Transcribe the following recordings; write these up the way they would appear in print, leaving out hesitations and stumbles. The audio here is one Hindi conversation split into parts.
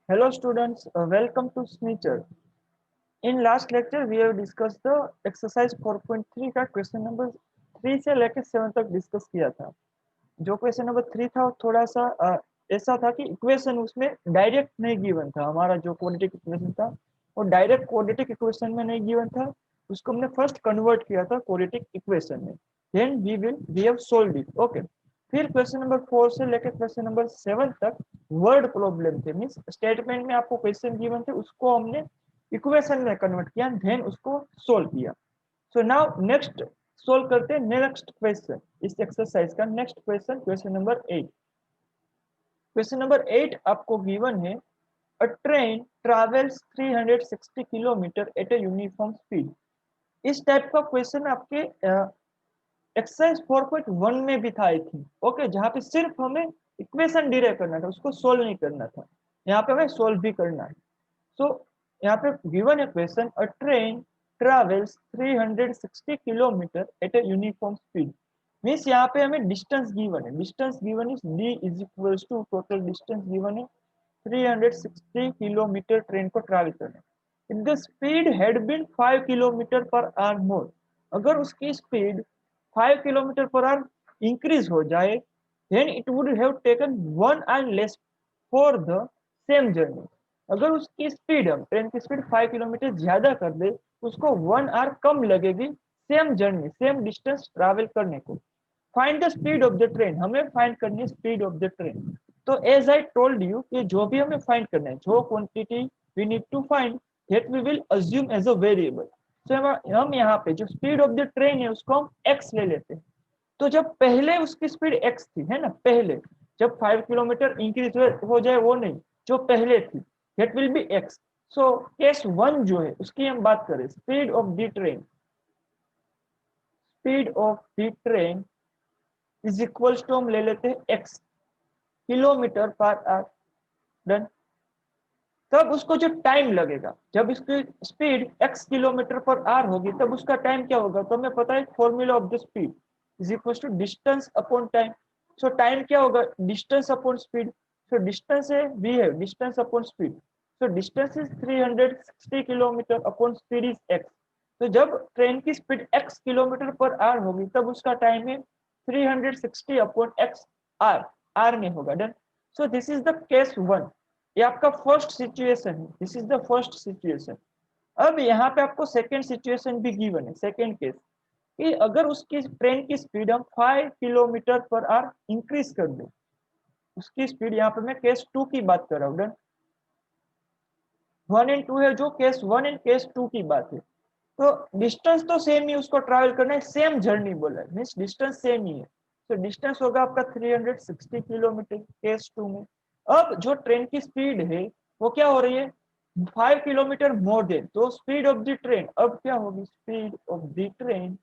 Hello students, welcome to Sneacher. In last lecture we have discussed the exercise 4.3 का क्वेश्चन नंबर 3 से लेकर 7 तक डिस्कस किया था। जो क्वेश्चन नंबर 3 था वो थोड़ा सा ऐसा था कि इक्वेशन उसमें डायरेक्ट नहीं गिवन था। हमारा जो क्वाड्रेटिक इक्वेशन था वो डायरेक्ट क्वाड्रेटिक इक्वेशन में नहीं गिवन था, उसको हमने फर्स्ट कन्वर्ट किया था क्वाड्रेटिक इक्वेशन में। Then we have solved it. Okay, फिर क्वेश्चन नंबर 4 से लेकर क्वेश्चन नंबर 7 तक वर्ड प्रॉब्लम थे, मीन्स स्टेटमेंट में आपको क्वेश्चन गिवन थे उसको हमने इक्वेशन में कन्वर्ट किया, देन उसको सोल्व किया। सो नाउ नेक्स्ट सोल्व करते हैं नेक्स्ट क्वेश्चन। इस एक्सरसाइज का next question, question number 8। Question number 8 आपको गिवन है, a train travels 360 kilometre at a uniform speed. इस टाइप का क्वेश्चन आपके एक्सरसाइज 4.1 में भी था आई थिंक। ओके, जहाँ पे सिर्फ हमें इक्वेशन डिराइव करना था, उसको सोल्व नहीं करना था। यहाँ पे हमें सोल्व भी करना है। सो यहाँ पे गिवन है question, a train travels 360 kilometre at a uniform speed. Means यहाँ पे हमें डिस्टेंस गिवन है, distance given is D is equals to total distance given है 360 किलोमीटर ट्रेन को ट्रैवल करना। If the speed had been 5 kilometre per hour more, अगर उसकी speed 5 kilometre per hour increase हो जाए, then it would have taken 1 hour less for the same journey। अगर उसकी स्पीड, हम ट्रेन की स्पीड 5 किलोमीटर ज्यादा कर दे, उसको 1 आवर कम लगेगी same journey, same distance travel करने को। Find the speed of the train, हमें फाइंड करनी है स्पीड ऑफ द ट्रेन। तो एज आई टोल्ड यू कि जो भी हमें फाइंड करना है, जो quantity we need to find, that we will assume as a variable. So हम यहाँ पे जो स्पीड ऑफ द ट्रेन है उसको हम एक्स ले लेते हैं। तो जब पहले उसकी स्पीड एक्स थी, है ना, पहले जब 5 किलोमीटर इंक्रीज हो जाए वो नहीं, जो पहले थी that will be x. So case 1 जो है उसकी हम बात करें, speed of the train, speed of the train is equals to, हम ले लेते हैं x kilometre per hour. Done. तब उसको जो टाइम लगेगा, जब इसकी speed x kilometre per hour होगी, तब उसका टाइम क्या होगा, तो हमें पता है formula of the speed is equal to distance upon time. So time क्या होगा, distance upon speed. So distance है v है distance upon speed. So distance is 360 kilometre upon speed is x। तो जब ट्रेन की speed x kilometre per hour होगी, तब उसका टाइम है 360 अपॉन x आर, आर में होगा। Done. So this is the case 1, ये आपका फर्स्ट सिचुएशन है, this is the first situation. अब यहाँ पे आपको सेकेंड सिचुएशन भी गिवन है, सेकेंड केस, कि अगर उसकी ट्रेन की स्पीड हम 5 किलोमीटर पर आवर इंक्रीज कर दें, उसकी स्पीड, यहाँ पे मैं केस 2 की बात कर रहा हूँ। डन। 1 एंड 2 है, जो केस 1 एंड केस 2 की बात है। तो डिस्टेंस तो सेम ही उसको ट्रैवल करना है, सेम जर्नी बोला है, मीन्स डिस्टेंस सेम ही है। तो डिस्टेंस होगा आपका 360 किलोमीटर केस 2 में। अब जो ट्रेन की स्पीड है वो क्या हो रही है, 5 किलोमीटर मोर देन, तो स्पीड ऑफ द ट्रेन अब क्या होगी, speed of the train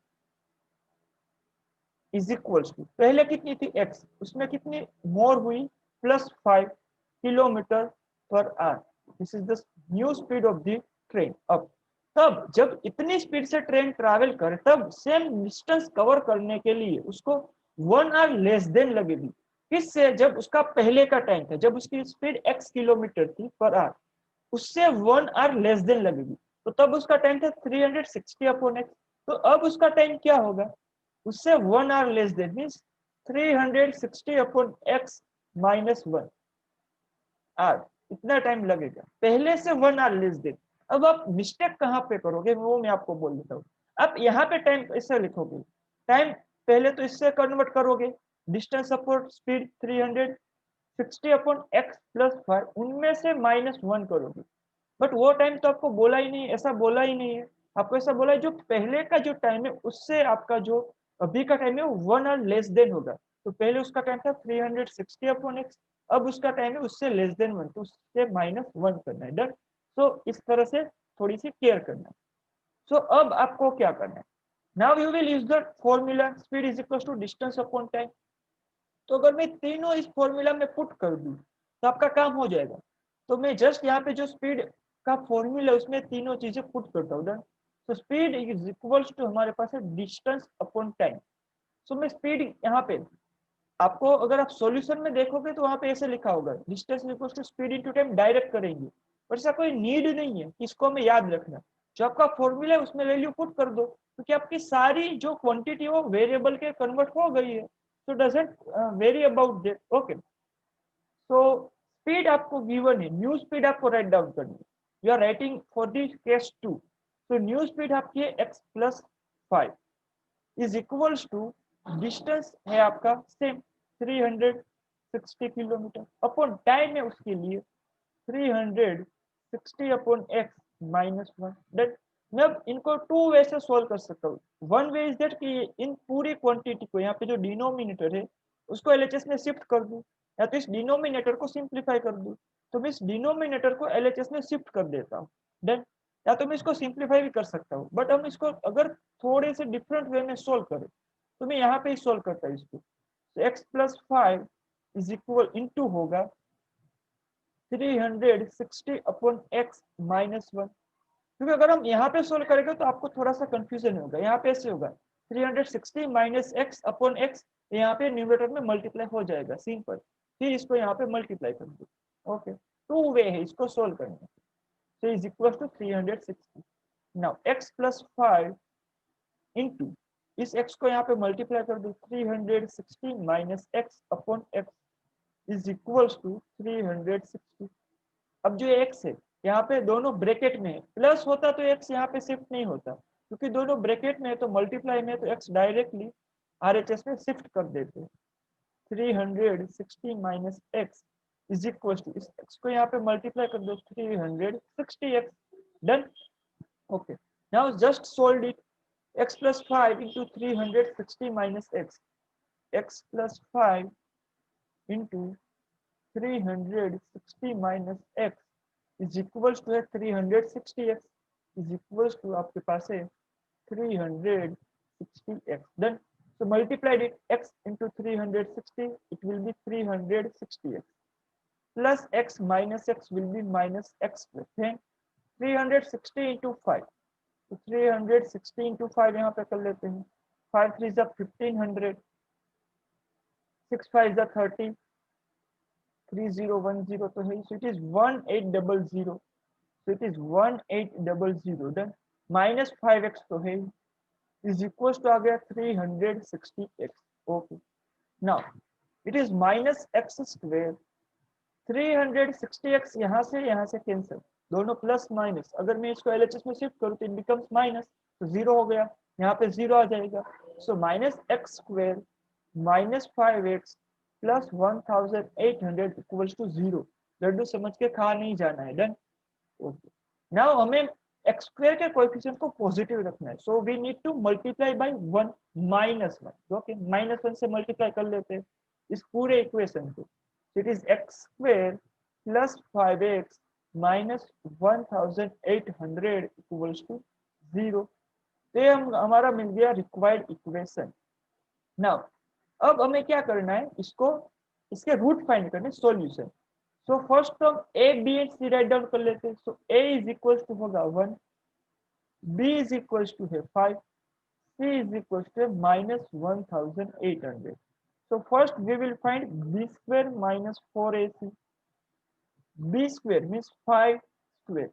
is equals to, पहले कितनी थी एक्स, उसमें कितनी मोर हुई, +5 kilometre per our. This is the new speed of the train. अब तब जब इतनी स्पीड से ट्रेन ट्रैवल करे, तब सेम डिस्टेंस कवर करने के लिए उसको 1 आवर लेस देन लगेगी। किससे, जब उसका पहले का टाइम था, जब उसकी स्पीड x किलोमीटर थी पर आवर, उससे 1 आवर लेस देन लगेगी। तो तब उसका टाइम था 360 अपॉन एक्स। तो अब उसका टाइम क्या होगा, उससे 1 hour less than, means 360 upon x -1 hour, इतना टाइम लगेगा, पहले से 1 आवर लेस देन। अब आप मिस्टेक कहाँ पे करोगे वो मैं आपको बोल देता हूँ। आप यहाँ पे टाइम ऐसे लिखोगे, टाइम पहले तो इससे कन्वर्ट करोगे, distance upon speed 360 upon x +5, उनमें से -1 करोगे। बट वो टाइम तो आपको बोला ही नहीं, ऐसा बोला ही नहीं है। आपको ऐसा बोला है जो पहले का जो टाइम है उससे आपका जो अभी का टाइम है वो 1 आवर लेस देन होगा। तो पहले उसका टाइम था 360 अपॉन एक्स, अब उसका टाइम है उससे लेस देन 1, तो उससे -1 करना है। डन। सो इस तरह से थोड़ी सी केयर करना है। सो अब आपको क्या करना है, now you will use the formula speed is equal to distance upon time. तो अगर मैं तीनों इस फॉर्मूला में पुट कर दूं तो आपका काम हो जाएगा। तो मैं जस्ट यहाँ पे जो स्पीड का फॉर्मूला है उसमें तीनों चीजें पुट करता हूँ। तो स्पीड इज इक्वल्स टू, हमारे पास है डिस्टेंस अपॉन टाइम। सो मैं स्पीड यहाँ पे आपको अगर आप सॉल्यूशन में देखोगे तो वहां पे ऐसे लिखा होगा distance equals to speed into time direct करेंगे, पर ऐसा कोई नीड नहीं है कि इसको हमें याद रखना। जो आपका फॉर्मूला है उसमें वैल्यू पुट कर दो, क्योंकि आपकी सारी जो क्वांटिटी वो वेरिएबल के कन्वर्ट हो गई है, so doesn't worry about that. Okay, so speed आपको गिवन है, न्यू स्पीड आपको राइट डाउन करनी है। You are writing for this case 2, तो न्यू स्पीड आपकी है x+5 is equals to distance है आपका सेम 360 किलोमीटर अपॉन टाइम है उसके लिए 360 अपॉन x -1। दैट मैं अब इनको टू वे से सॉल्व कर सकता हूँ। वन वे इज दैट कि इन पूरी क्वांटिटी को यहाँ पे जो डिनोमिनेटर है उसको एलएचएस में शिफ्ट कर दूं, या तो इस डिनोमिनेटर को सिंप्लीफाई कर दूं। तो मैं इस डिनोमिनेटर को एलएचएस में शिफ्ट कर देता हूँ। देन या तो मैं इसको सिंप्लीफाई भी कर सकता हूँ, बट हम इसको अगर थोड़े से डिफरेंट वे में सोल्व करें तो मैं यहाँ पे ही सोल्व करता हूँ इसको। तो x+5 इज इक्वल इंटू होगा 360 अपॉन x -1। क्योंकि अगर हम यहाँ पे सोल्व करेंगे तो आपको थोड़ा सा कंफ्यूजन होगा। यहाँ पे ऐसे होगा 360 माइनस x अपॉन x, यहाँ पे न्यूमरेटर में मल्टीप्लाई हो जाएगा सिंपल, फिर इसको यहाँ पे मल्टीप्लाई कर दो। ओके, टू वे है इसको सोल्व करने। so is equal to 360। now x+5 into इस x को यहाँ पे मल्टीप्लाई कर दो 360 minus x upon x is equals to 360। अब जो x है यहाँ पे दोनों ब्रैकेट में है, प्लस होता तो x यहाँ पे शिफ्ट नहीं होता, क्योंकि दोनों ब्रैकेट में है तो मल्टीप्लाई में तो x डायरेक्टली RHS में शिफ्ट कर देते। 360 minus x is equal to इस x को यहाँ पे मल्टीप्लाई कर दो 360x। Done. Okay, now just solve it. x+5 into 360 minus x+5 into 360 minus x is equals to 360x is equals to आपके पास है 360x। Done. So multiplied it x into 360, it will be 360x plus x minus x will be minus x plus 10। 360 into 5, तो 360 into 5 यहाँ पे कर लेते हैं। 5 3 जा 1500, 6 5 जा 30, 3010 तो है, so it is 1800, so it is 1800। Done. Minus 5x तो है, इज इक्वल टू आ गया 360x। Okay, now it is minus x square. 360x यहाँ से कैंसिल, दोनों प्लस माइनस, अगर मैं इसको एलएचएस में शिफ्ट करूँ तो इट बिकम्स माइनस, तो जीरो हो गया, यहाँ पे जीरो आ जाएगा। So minus x square minus 5x plus 1800 equals to zero. लड्डू समझ के खा नहीं जाना है। डन। ओके, नाउ हमें एक्स स्क्वायर के कोएफिशिएंट को पॉजिटिव रखना है, so we need to multiply by 1 -1। Okay, -1 से मल्टीप्लाई कर लेते हैं इस पूरे इक्वेशन को। It is x square plus 5x minus 1800 equals to zero. ये हमारा मिल गया रिक्वायर्ड इक्वेशन। नाउ अब हमें क्या करना है, इसको इसके रूट फाइंड करने, सॉल्यूशन। सो फर्स्ट हम a B and c write down कर लेते हैं। So a is equal to होगा 1, बी इज इक्वल टू है 5, c is equal to minus 1800। So first we will find b square minus 4ac. b square means 5 square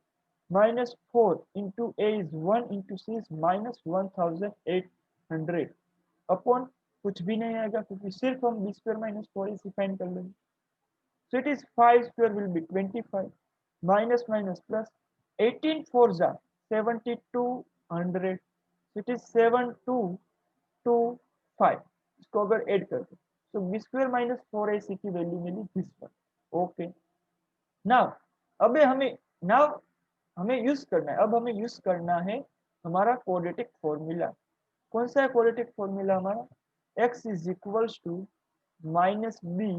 minus 4 into a is 1 into c is minus 1800 upon कुछ भी नहीं आएगा क्योंकि सिर्फ हम b square minus 4ac find कर लेंगे। So it is 5 square will be 25 minus minus plus 18 4 जा 7200। So it is 7225। इसको अगर ऐड कर दो तो b square minus 4ac की वैल्यू मिली दिस वन। ओके, नाउ हमें यूज करना है, अब हमें यूज करना है हमारा क्वाड्रेटिक फॉर्मूला। कौन सा है क्वाड्रेटिक फॉर्मूला हमारा? x is equals to minus b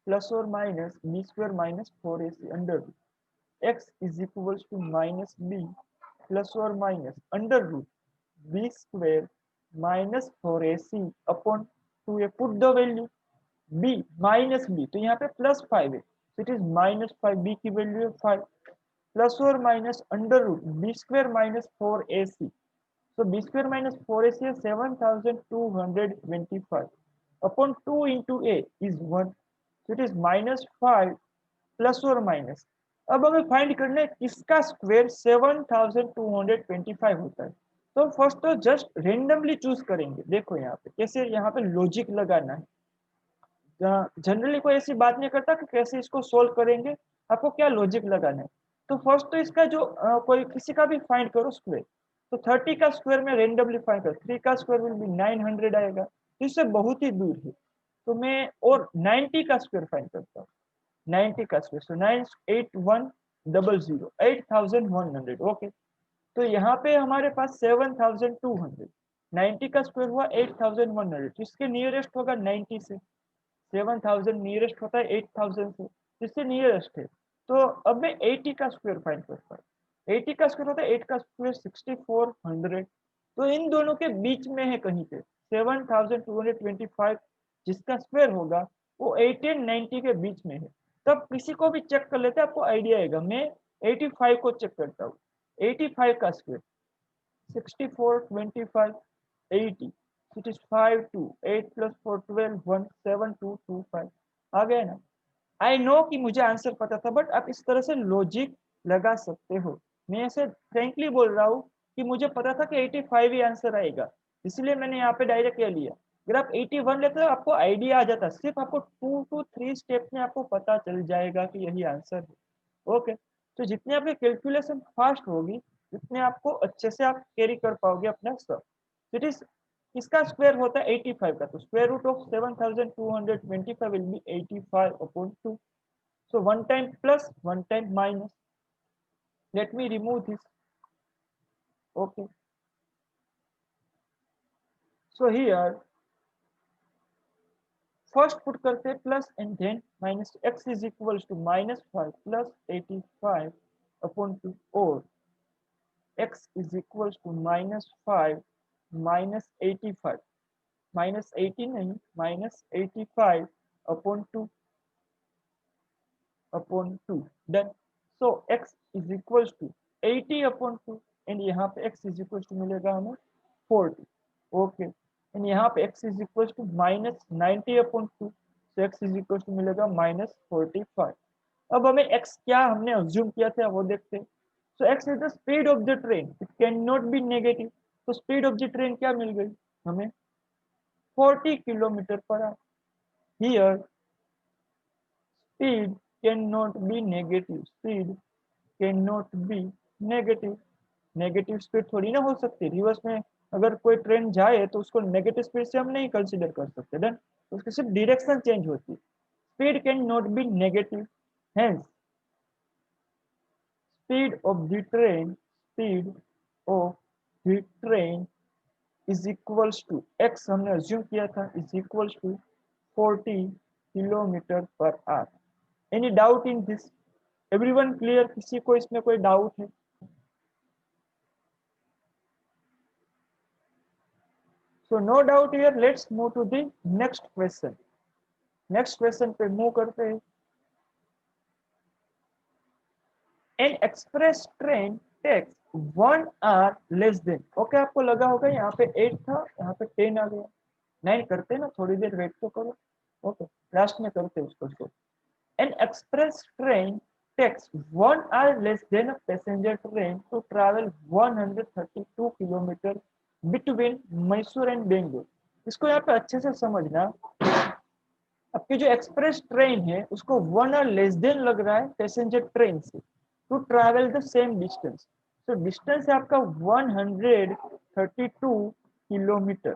plus और minus b square minus 4ac under root. x is equals to minus b plus और minus under root b square minus 4ac upon 2a। Put the value b minus b, तो यहाँ पे प्लस 5 है, इट इज माइनस 5, b की वैल्यू है 5 प्लस और minus under root b square minus 4ac। सो बी स्क्वायर माइनस 4ac है 7225 upon 2 into a is 1, so it is -5 plus और माइनस। अब हमें फाइंड करना है किसका स्क्वायर 7225 होता है। तो फर्स्ट तो जस्ट रेंडमली चूज करेंगे। देखो यहाँ पे कैसे, यहाँ पे लॉजिक लगाना है। जनरली कोई ऐसी बात नहीं करता कि कैसे इसको सोल्व करेंगे, आपको क्या लॉजिक लगाना है। तो फर्स्ट तो इसका जो कोई किसी का भी फाइंड करो स्क्वायर। तो 30 का स्क्वायर में रेंडमली फाइंड करो, 3 का स्क्वायर विल बी 900 आएगा, तो इससे बहुत ही दूर है। तो मैं और 90 का स्क्वायर फाइंड करता हूँ। 90 का स्क्वायर, सो 98100 8100, ओके। तो यहाँ पे हमारे पास 7200, 90 का स्क्वायर हुआ 8100, तो इसके नियरेस्ट होगा 90 से। 7000 नियरेस्ट होता है 8000 से, जिससे नियरेस्ट है। तो अब मैं 80 का स्क्वायर फाइंड करता हूँ। 80 का स्क्वायर होता है 8 का स्क्वायर 6400, तो इन दोनों के बीच में है कहीं पे 7225, जिसका स्क्वायर होगा वो 80 और 90 के बीच में है। तब किसी को भी चेक कर लेते हैं, आपको आइडिया आएगा। मैं 85 को चेक करता हूँ। 85 का स्क्वायर 64 25 80, it is 5 2 8 plus 4 12 1 7 2 2 5 आ गया ना। आई नो कि मुझे आंसर पता था, बट आप इस तरह से लॉजिक लगा सकते हो। मैं ऐसे फ्रेंकली बोल रहा हूँ कि मुझे पता था कि 85 ही आंसर आएगा, इसलिए मैंने यहाँ पे डायरेक्ट ले लिया। अगर आप 81 लेते हो आपको आइडिया आ जाता, सिर्फ आपको 2 to 3 स्टेप में आपको पता चल जाएगा कि यही आंसर है। ओके, तो जितनी आपकी कैलकुलेशन फास्ट होगी उतने आपको अच्छे से आप कैरी कर पाओगे अपना सब। इट इज, इसका स्क्वायर होता है 85 का, तो square root of 7225 will be 85 upon 2। So one time plus, one time minus. Let me remove this. Okay. So here, first put करते plus and then minus, x is equals to -5 plus 85 upon 2, or x is equals to -5 minus 85, minus 80 नहीं, minus 85 upon 2 upon 2, done. So x is equals to 80 upon 2, and यहाँ पे x is equals to मिलेगा हमें 40, okay. and यहाँ पे x is equals to minus 90 upon 2, so x is equals to मिलेगा minus 45। अब हमें x क्या हमने assume किया था वो देखते हैं। So x is the speed of the train, it cannot be negative, तो speed of the train क्या मिल गई हमें 40 kilometre per our. Here speed cannot be negative, speed cannot be negative, negative speed थोड़ी ना हो सकती। रिवर्स में अगर कोई ट्रेन जाए तो उसको नेगेटिव स्पीड से हम नहीं कंसीडर कर सकते, देन उसकी सिर्फ डायरेक्शन चेंज होती है। Speed can not be negative, hence speed of the train, speed of the train is equals to x, हमने अज्यूम किया था, is equals to 40 kilometre per hour. Any doubt in this? Everyone clear? किसी को इसमें कोई डाउट है? So no doubt here, let's move to the next question. Next question पे move करते हैं। An express train takes 1 hour less than, okay, आपको लगा होगा यहाँ पे 8 था, यहाँ पे 10 आ गया। 9 करते हैं ना, थोड़ी देर वेट तो करो। ओके, लास्ट में करते हैं उसको। An express train takes 1 hour less than a passenger train to travel 132 kilometre between Mysore and Bangalore. इसको यहाँ पे अच्छे से समझना। आपकी जो एक्सप्रेस ट्रेन है उसको 1 आवर लेस देन लग रहा है पैसेंजर ट्रेन से to travel the same distance. तो डिस्टेंस है आपका 132 kilometre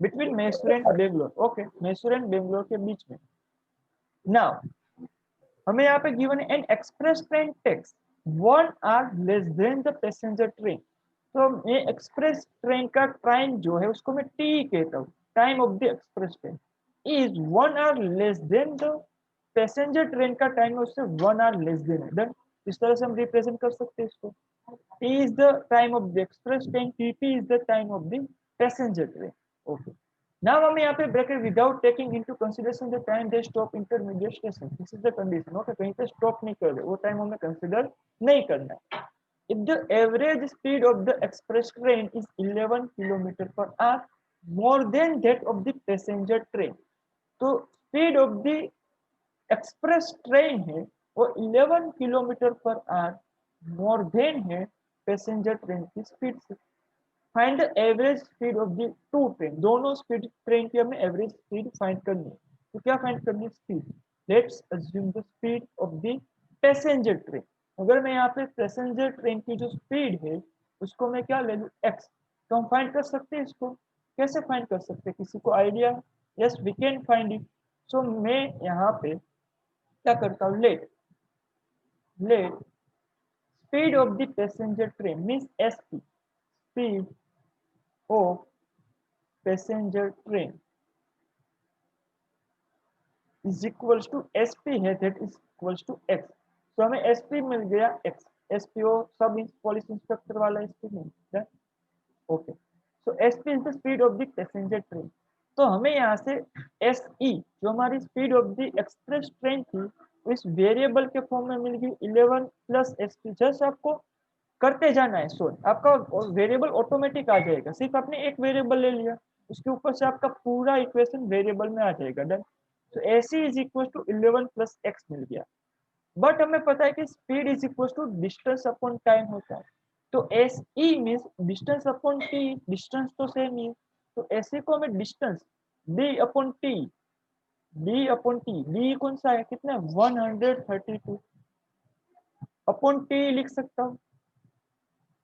between Mysore and Bangalore. Okay, Mysore and Bangalore के बीच में। नाउ हमें यहाँ पे गिवन है an express train takes 1 hour less than the passenger train. तो ये एक्सप्रेस ट्रेन का टाइम जो है उसको मैं टी कहता हूँ, time of the express train is 1 hour less than the passenger train का टाइम है उससे 1 आवर लेस देन है। देन इस तरह से हम रिप्रेजेंट कर सकते हैं इसको। T is the time of the express train, TP is the time of the passenger train. Okay. Now हमें यहाँ पे bracket without taking into consideration the time they stop intermediate station. This is the condition. Okay, कहीं पे stop नहीं कर रहे, वो टाइम हमें कंसिडर नहीं करना है। If the average speed of the express train is 11 km per hour, more than that of the passenger train, तो speed of the express train है वो 11 kilometre per hour more than है पैसेंजर ट्रेन की स्पीड से। Find the average speed of the to train, दोनों स्पीड ट्रेन की हमें एवरेज स्पीड फाइंड करनी है। तो क्या फाइंड करनी है? Speed. Let's assume the speed of the passenger train. अगर मैं यहाँ पे पैसेंजर ट्रेन की जो स्पीड है उसको मैं क्या ले लूँ? एक्स। तो हम फाइंड कर सकते हैं इसको। कैसे फाइंड कर सकते हैं? किसी को idea? Yes, we can find it. So मैं यहाँ पे क्या करता हूँ? Let let speed of the passenger train means s p, speed of passenger train is equals to s p है, that is equals to x. तो हमें एस पी मिल गया एक्स। एस पी ओ सब पुलिस इंस्पेक्टर वाला एस पी मिल गया। Okay, so S P is the speed of the passenger train. तो हमें यहाँ से एस ई जो हमारी speed of the express train थी इस वेरिएबल के फॉर्म में मिल गई 11 प्लस एस पी। जस्ट आपको करते जाना है सोल्व, आपका वेरिएबल ऑटोमेटिक आ जाएगा। सिर्फ आपने एक वेरिएबल ले लिया, उसके ऊपर से आपका पूरा इक्वेशन वेरिएबल में आ जाएगा। डन। तो AC is equal to 11 plus x मिल गया। बट हमें पता है कि speed is equal to distance upon time होता है। तो s e means distance upon t, distance तो सेम ही है। तो ऐसे को हमें distance d upon t, d upon t, d कौन सा है? कितना? 132 अपॉन टी लिख सकता हूँ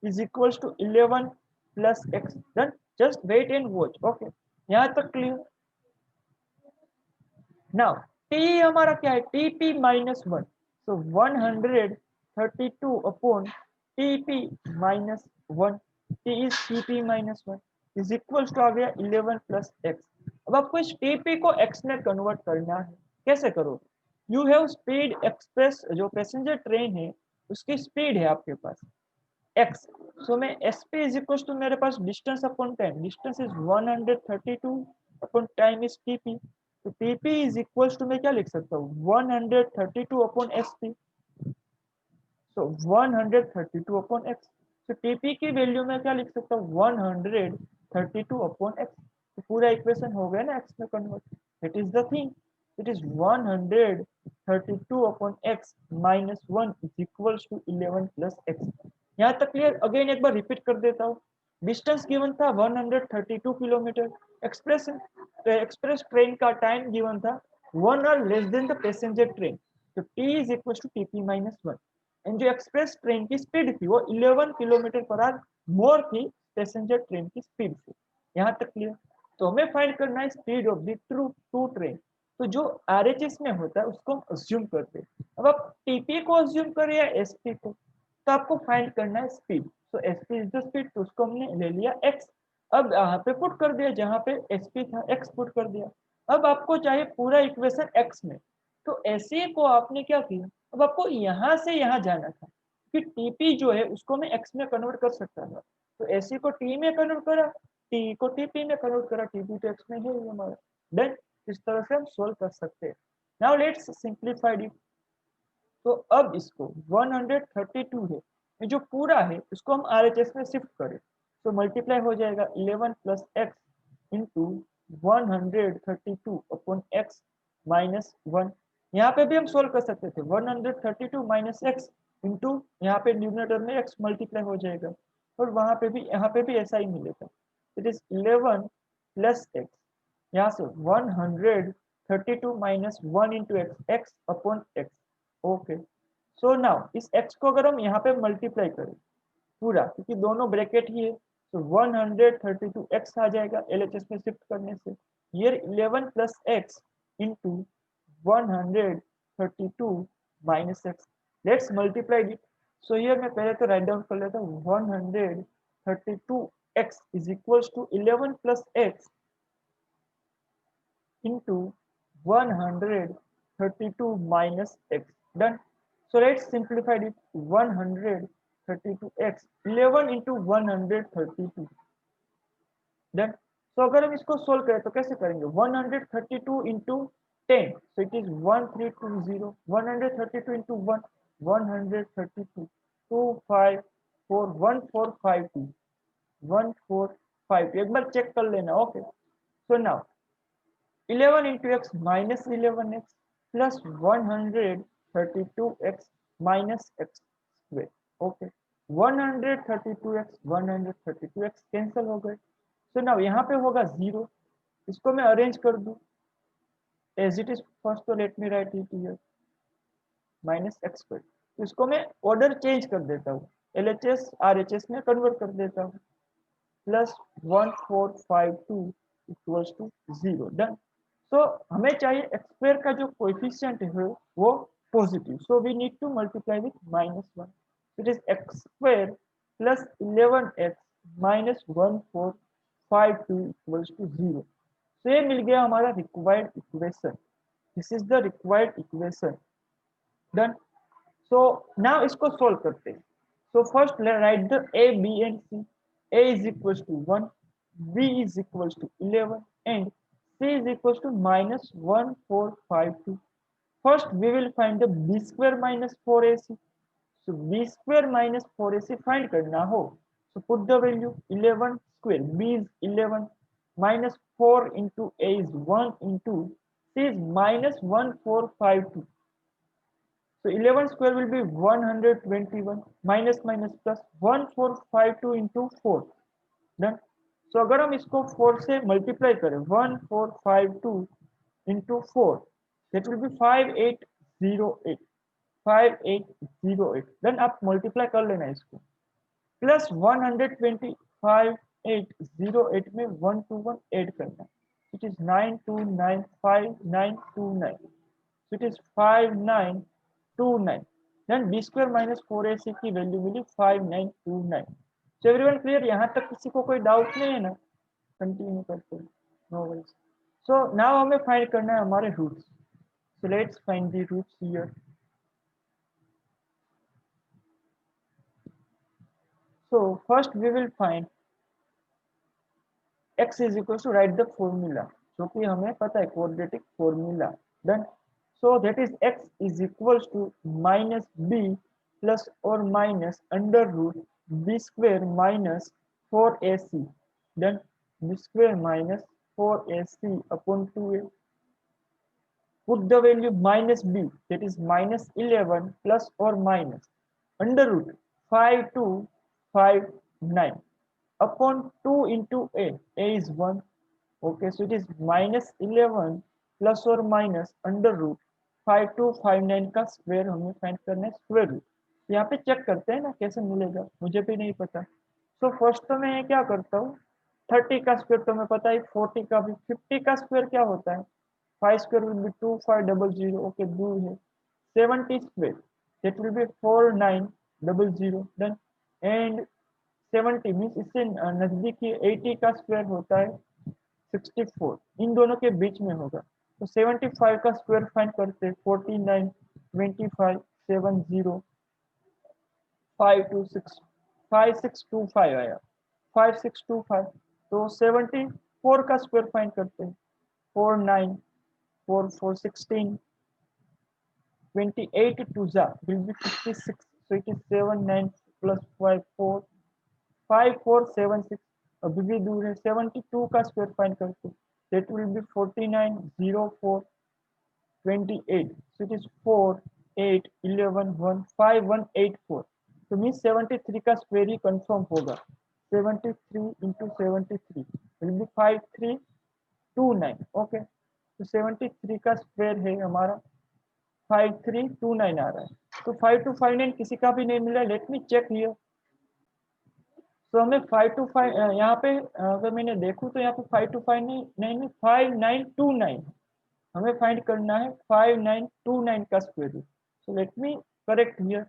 is equals to 11 plus x. Done. Just wait and watch. Okay. यहाँ तक क्लियर? नाउ t हमारा क्या है? T p minus one. So 132 upon t p minus one, t is t p minus one is equals to आ गया 11 प्लस एक्स। अब आपको इस टीपी को एक्स में कन्वर्ट करना है। कैसे करो? यू हैव स्पीड एक्सप्रेस, जो पैसेंजर ट्रेन है उसकी स्पीड है आपके पास x। सो मैं sp इज इक्वल टू मेरे पास distance upon time, distance is 132 upon time is t p. तो टीपी इज इक्वल टू मैं क्या लिख सकता हूँ? 132 upon sp। So 132 upon x। तो टीपी की वैल्यू में क्या लिख सकता हूँ? 132 अपॉन x। तो पूरा इक्वेशन हो गया ना x में convert. It is the thing, it is 132 upon x minus 1 is equal to 11 plus x। यहाँ तक क्लियर? अगेन एक बार रिपीट कर देता हूँ। डिस्टेंस गिवन था 132 किलोमीटर, एक्सप्रेस एक्सप्रेस ट्रेन का टाइम गिवन था 1 hour less than the passenger train. तो t is equal to TP minus one. And जो एक्सप्रेस ट्रेन की स्पीड थी वो 11 किलोमीटर पर आवर मोर थी पैसेंजर ट्रेन की स्पीड से। यहाँ तक क्लियर? तो हमें फाइंड करना है speed of the to train. तो जो RHS में होता है उसको हम अज्यूम करते हैं। अब आप टीपी को अज्यूम करें या एसपी को, तो आपको फाइंड करना है स्पीड। तो एसपी इज द स्पीड, तो उसको हमने ले लिया एक्स। अब यहाँ पे पुट कर दिया, जहाँ पे एसपी था एक्स पुट कर दिया। अब आपको चाहिए पूरा इक्वेशन एक्स में। तो ऐसे को आपने क्या किया? अब आपको यहाँ से यहाँ जाना था कि टीपी जो है उसको मैं एक्स में कन्वर्ट कर सकता था। तो एसी को टी में कन्वर्ट करा, टी को टीपी में कन्वर्ट करा, टीपी तो एक्स में है ही हमारा। देन इस तरह से हम सोल्व कर सकते हैं। Now let's simplified it. तो अब इसको 132 है, ये जो पूरा है इसको हम RHS में शिफ्ट करें तो मल्टीप्लाई हो जाएगा 11 plus x into 132 upon x minus one. यहाँ पे भी हम सोल्व कर सकते थे 132 माइनस एक्स इंटू यहाँ पे न्यूमरेटर में एक्स मल्टीप्लाई हो जाएगा और वहां पे भी यहाँ पे भी ऐसा ही मिलेगा। इट इज 11 प्लस एक्स, यहाँ से 132 minus one into x, x upon x. Okay, so now इस x को अगर हम यहाँ पे मल्टीप्लाई करें पूरा, क्योंकि दोनों ब्रैकेट ही है, तो 132x आ जाएगा LHS में शिफ्ट करने से। ये 11 plus x into 132 minus x. Let's multiply it. So here मैं पहले तो राइट डाउन कर लेता हूँ 132x is equals to 11 plus x into 132 minus x. Done. So let's simplify it. 132x 11 into 132. Done. So अगर हम इसको सोल्व करें तो कैसे करेंगे? 132 into 10, so it is 1320. 132 into 1, 132, 254, 1452, 145। एक बार चेक कर लेना। Okay, so now 11 into x minus 11x plus 132x minus x square. Okay 132x 132x cancel हो गए. सो नाउ यहाँ पे होगा 0. इसको मैं अरेंज कर दूं एज इट इज. फर्स्ट तो let me right it here minus x square. तो इसको मैं ऑर्डर चेंज कर देता हूँ, LHS RHS में कन्वर्ट कर देता हूँ. Plus 1452 equals to 0. डन. तो हमें चाहिए एक्स स्क्वायर का जो कोएफिशिएंट है वो positive. So we need to multiply with -1. It is x square plus 11x minus 1452 equals to 0. तो ये मिल गया हमारा required equation. This is the required equation. Done. So now इसको सोल्व करते हैं. So first write the a b and c. a is equals to 1, b is equals to 11 and c is equals to minus 1452. First we will find the b square minus 4ac. So b square minus 4ac find करना हो, so put the value 11 square. b is 11 minus 4 into a is 1 into c is minus 1452. So 11 square will be 121 minus minus plus 1452 into 4. Done. So अगर हम इसको 4 से मल्टीप्लाई करें 1452 into 4 that will be 5808. 5808. Then आप मल्टीप्लाई कर लेना इसको. प्लस 125,808 में 121 ऐड करना. It is 9295,929. It is 5929. Then b square minus 4ac की वैल्यू मिली 5929. So everyone clear? यहाँ तक किसी को कोई डाउट नहीं है ना? कंटिन्यू करते हैं, नो वरीज. सो नाउ हमें फाइंड करना है हमारे roots. So let's find the roots here. So first we will find x is equal to write the formula, जो कि हमें पता है quadratic formula. Done. So that is x is equals to minus b plus or minus under root b square minus 4ac. Done. B square minus 4ac upon 2a. Put the value minus b, that is minus 11 plus or minus under root 5259 upon 2 into a is 1. Okay, so it is minus 11 plus or minus under root 5259 का स्क्वायर हमें फाइंड करना है, स्क्वायर रूट. यहाँ पे चेक करते हैं ना कैसे मिलेगा, मुझे भी नहीं पता. सो फर्स्ट तो मैं क्या करता हूँ, 30 का स्क्वायर तो मैं पता है, 40 का भी. 50 का स्क्वायर क्या होता है, 5 square will be 2500. Okay, do है 70 square that will be 4900. Done. And 70 means इससे नजदीक ही 80 का स्क्वायर होता है 64. इन दोनों के बीच में होगा. तो 75 का स्क्वायर फाइंड करते हैं 49 25 70 526 5625 आया 5625. तो 74 का स्क्वायर फाइंड करते हैं 49 4 4 16 28 to za will be 56. So it is 79 plus 5 4 5 4 7 6. अभी भी दूर है. 72 का स्क्वायर फाइंड करते हैं, that will be 49 0 4 28. So it is 4 8 11 1 5 1 8 4. तो मीन 73 का स्क्वायर ही कंफर्म होगा. 73 into 73 will be 5329. ओके, तो 73 का स्क्वायर है हमारा 5329 आ रहा है. तो 5259 किसी का भी नहीं मिला. Let me check here. तो हमें 525 यहाँ पे अगर मैंने देखूँ तो यहाँ पे 5259 में 5929 हमें फाइंड करना है. 5929 का square root. So let me correct here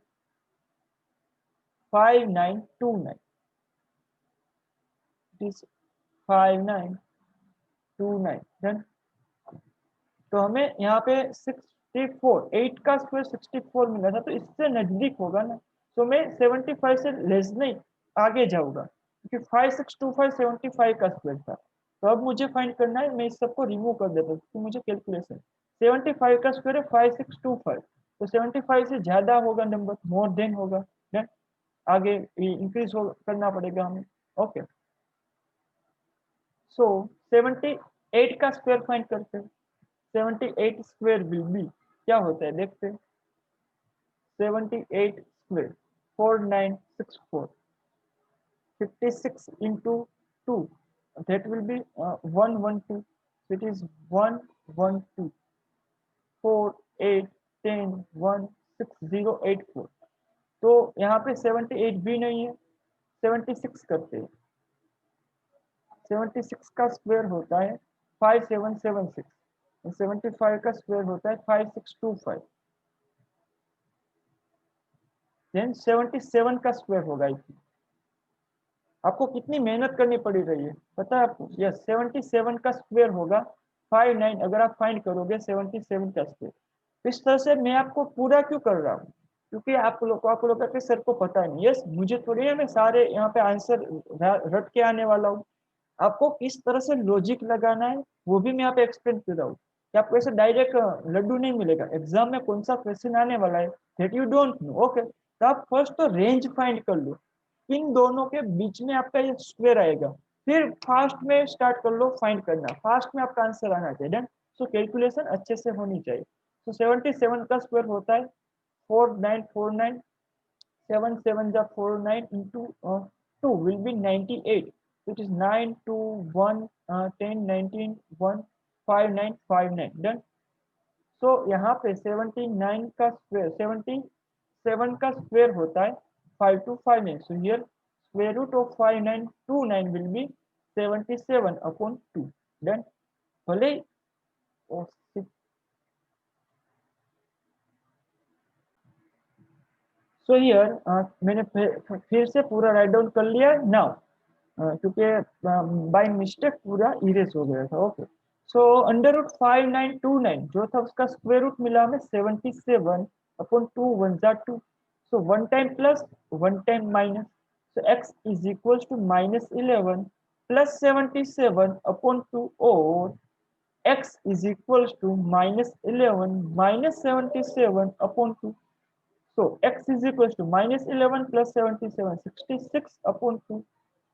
5929. It is 5929. Then तो हमें यहाँ पे 64 8 का स्क्वायर 64 मिला था, तो इससे नजदीक होगा ना. तो मैं 75 से लेस नहीं आगे जाऊंगा क्योंकि 5625 75 का स्क्वायर था. तो अब मुझे फाइंड करना है, मैं इस सबको रिमूव कर देता हूँ क्योंकि मुझे कैलकुलेशन 75 का स्क्वायर है 5625. तो 75 से ज्यादा होगा नंबर, मोर देन होगा. देन आगे इंक्रीज करना पड़ेगा हमें. ओके, सो 78 8 का स्क्वायर फाइंड करते हैं। 78 स्क्वायर विल बी, क्या होता है देखते हैं। 78 square 4964, 56 into 2, that will be 112. So it is 112, 4 8 10 1 6 0 8 4। तो यहाँ पे 78 भी नहीं है, 76 करते हैं। 76 का स्क्वायर होता है 5776, 75 का स्क्वायर होता है 5625, देन 77 का स्क्वायर होगा। आपको कितनी मेहनत करनी पड़ी रही है पता है आपको? यस, 77 का स्क्वायर होगा 59, अगर आप फाइंड करोगे 77 का स्क्वायर। इस तरह से मैं आपको पूरा क्यों कर रहा हूँ, क्योंकि आप लोग के सर को पता नहीं। यस, मुझे थोड़ी है मैं सारे यहाँ पे आंसर रट के आने वाला हूँ। आपको किस तरह से लॉजिक लगाना है वो भी मैं यहाँ पे एक्सप्लेन कर रहा हूँ, कि आपको ऐसे डायरेक्ट लड्डू नहीं मिलेगा। एग्जाम में कौन सा क्वेश्चन आने वाला है that you don't know. Okay, तो आप फर्स्ट तो रेंज फाइंड कर लो, इन दोनों के बीच में आपका ये स्क्वायर आएगा, फिर फास्ट में स्टार्ट कर लो फाइंड करना, फास्ट में आपका आंसर आना चाहिए। देन सो कैलकुलेशन अच्छे से होनी चाहिए। तो 77 का स्क्वायर होता है 4949, 7 7 जा 49 into 2 will be 98, which is 9 2 1 10 19 1 5 9 5 9 done. सो यहाँ पे 79 का स्क्वायर 77 का स्क्वायर होता है 5259। So here square root of 5929 will be 77 upon 2 done. भले सो हियर मैंने फिर से पूरा राइट डाउन कर लिया नाउ, क्योंकि बाय मिस्टेक पूरा इरेज हो गया था। ओके, सो अंडर रूट 5929 जो था उसका स्क्वायर रूट मिला हमें 77 अपॉन 2 1 जा 2। So one time plus one time minus, so x is equal to -11 plus 77 upon 2, और x is equal to -11 minus 77 upon 2। So x is equals to -11 plus 77 66 upon 2,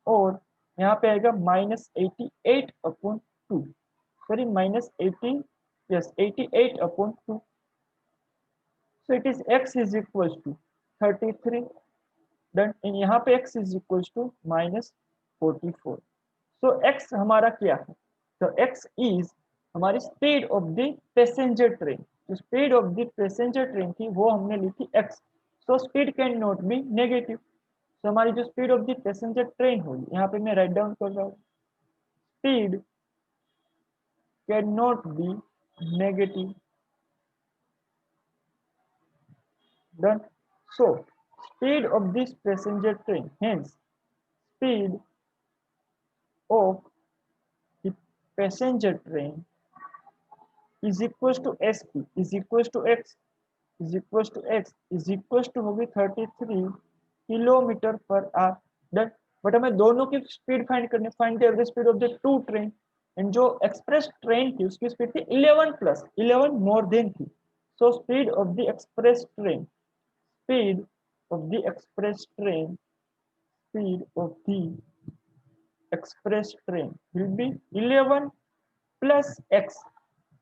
और यहाँ पे आएगा -88 upon 2, sorry -80, yes 88 upon 2। So it is x is equals to 33, then यहाँ पे x is equals to -44। So x हमारा क्या है? तो x is हमारी speed of the passenger train. जो speed of the passenger train थी वो हमने लिखी x। So speed can not be negative. तो हमारी जो speed of the passenger train होगी, यहाँ पे मैं राइट डाउन कर रहा हूँ, speed can not be negative done. So speed of this passenger train, hence speed of the passenger train is equals to sp is equals to x is equals to x is equals to होगी 33 kilometre per hour done. But हमें दोनों की स्पीड फाइंड करनी, find the average speed of the to train. And जो एक्सप्रेस ट्रेन थी उसकी स्पीड थी 11 प्लस 11 मोर देन थी। सो speed of the express train, speed of the express train, speed of the express train will be 11 plus x,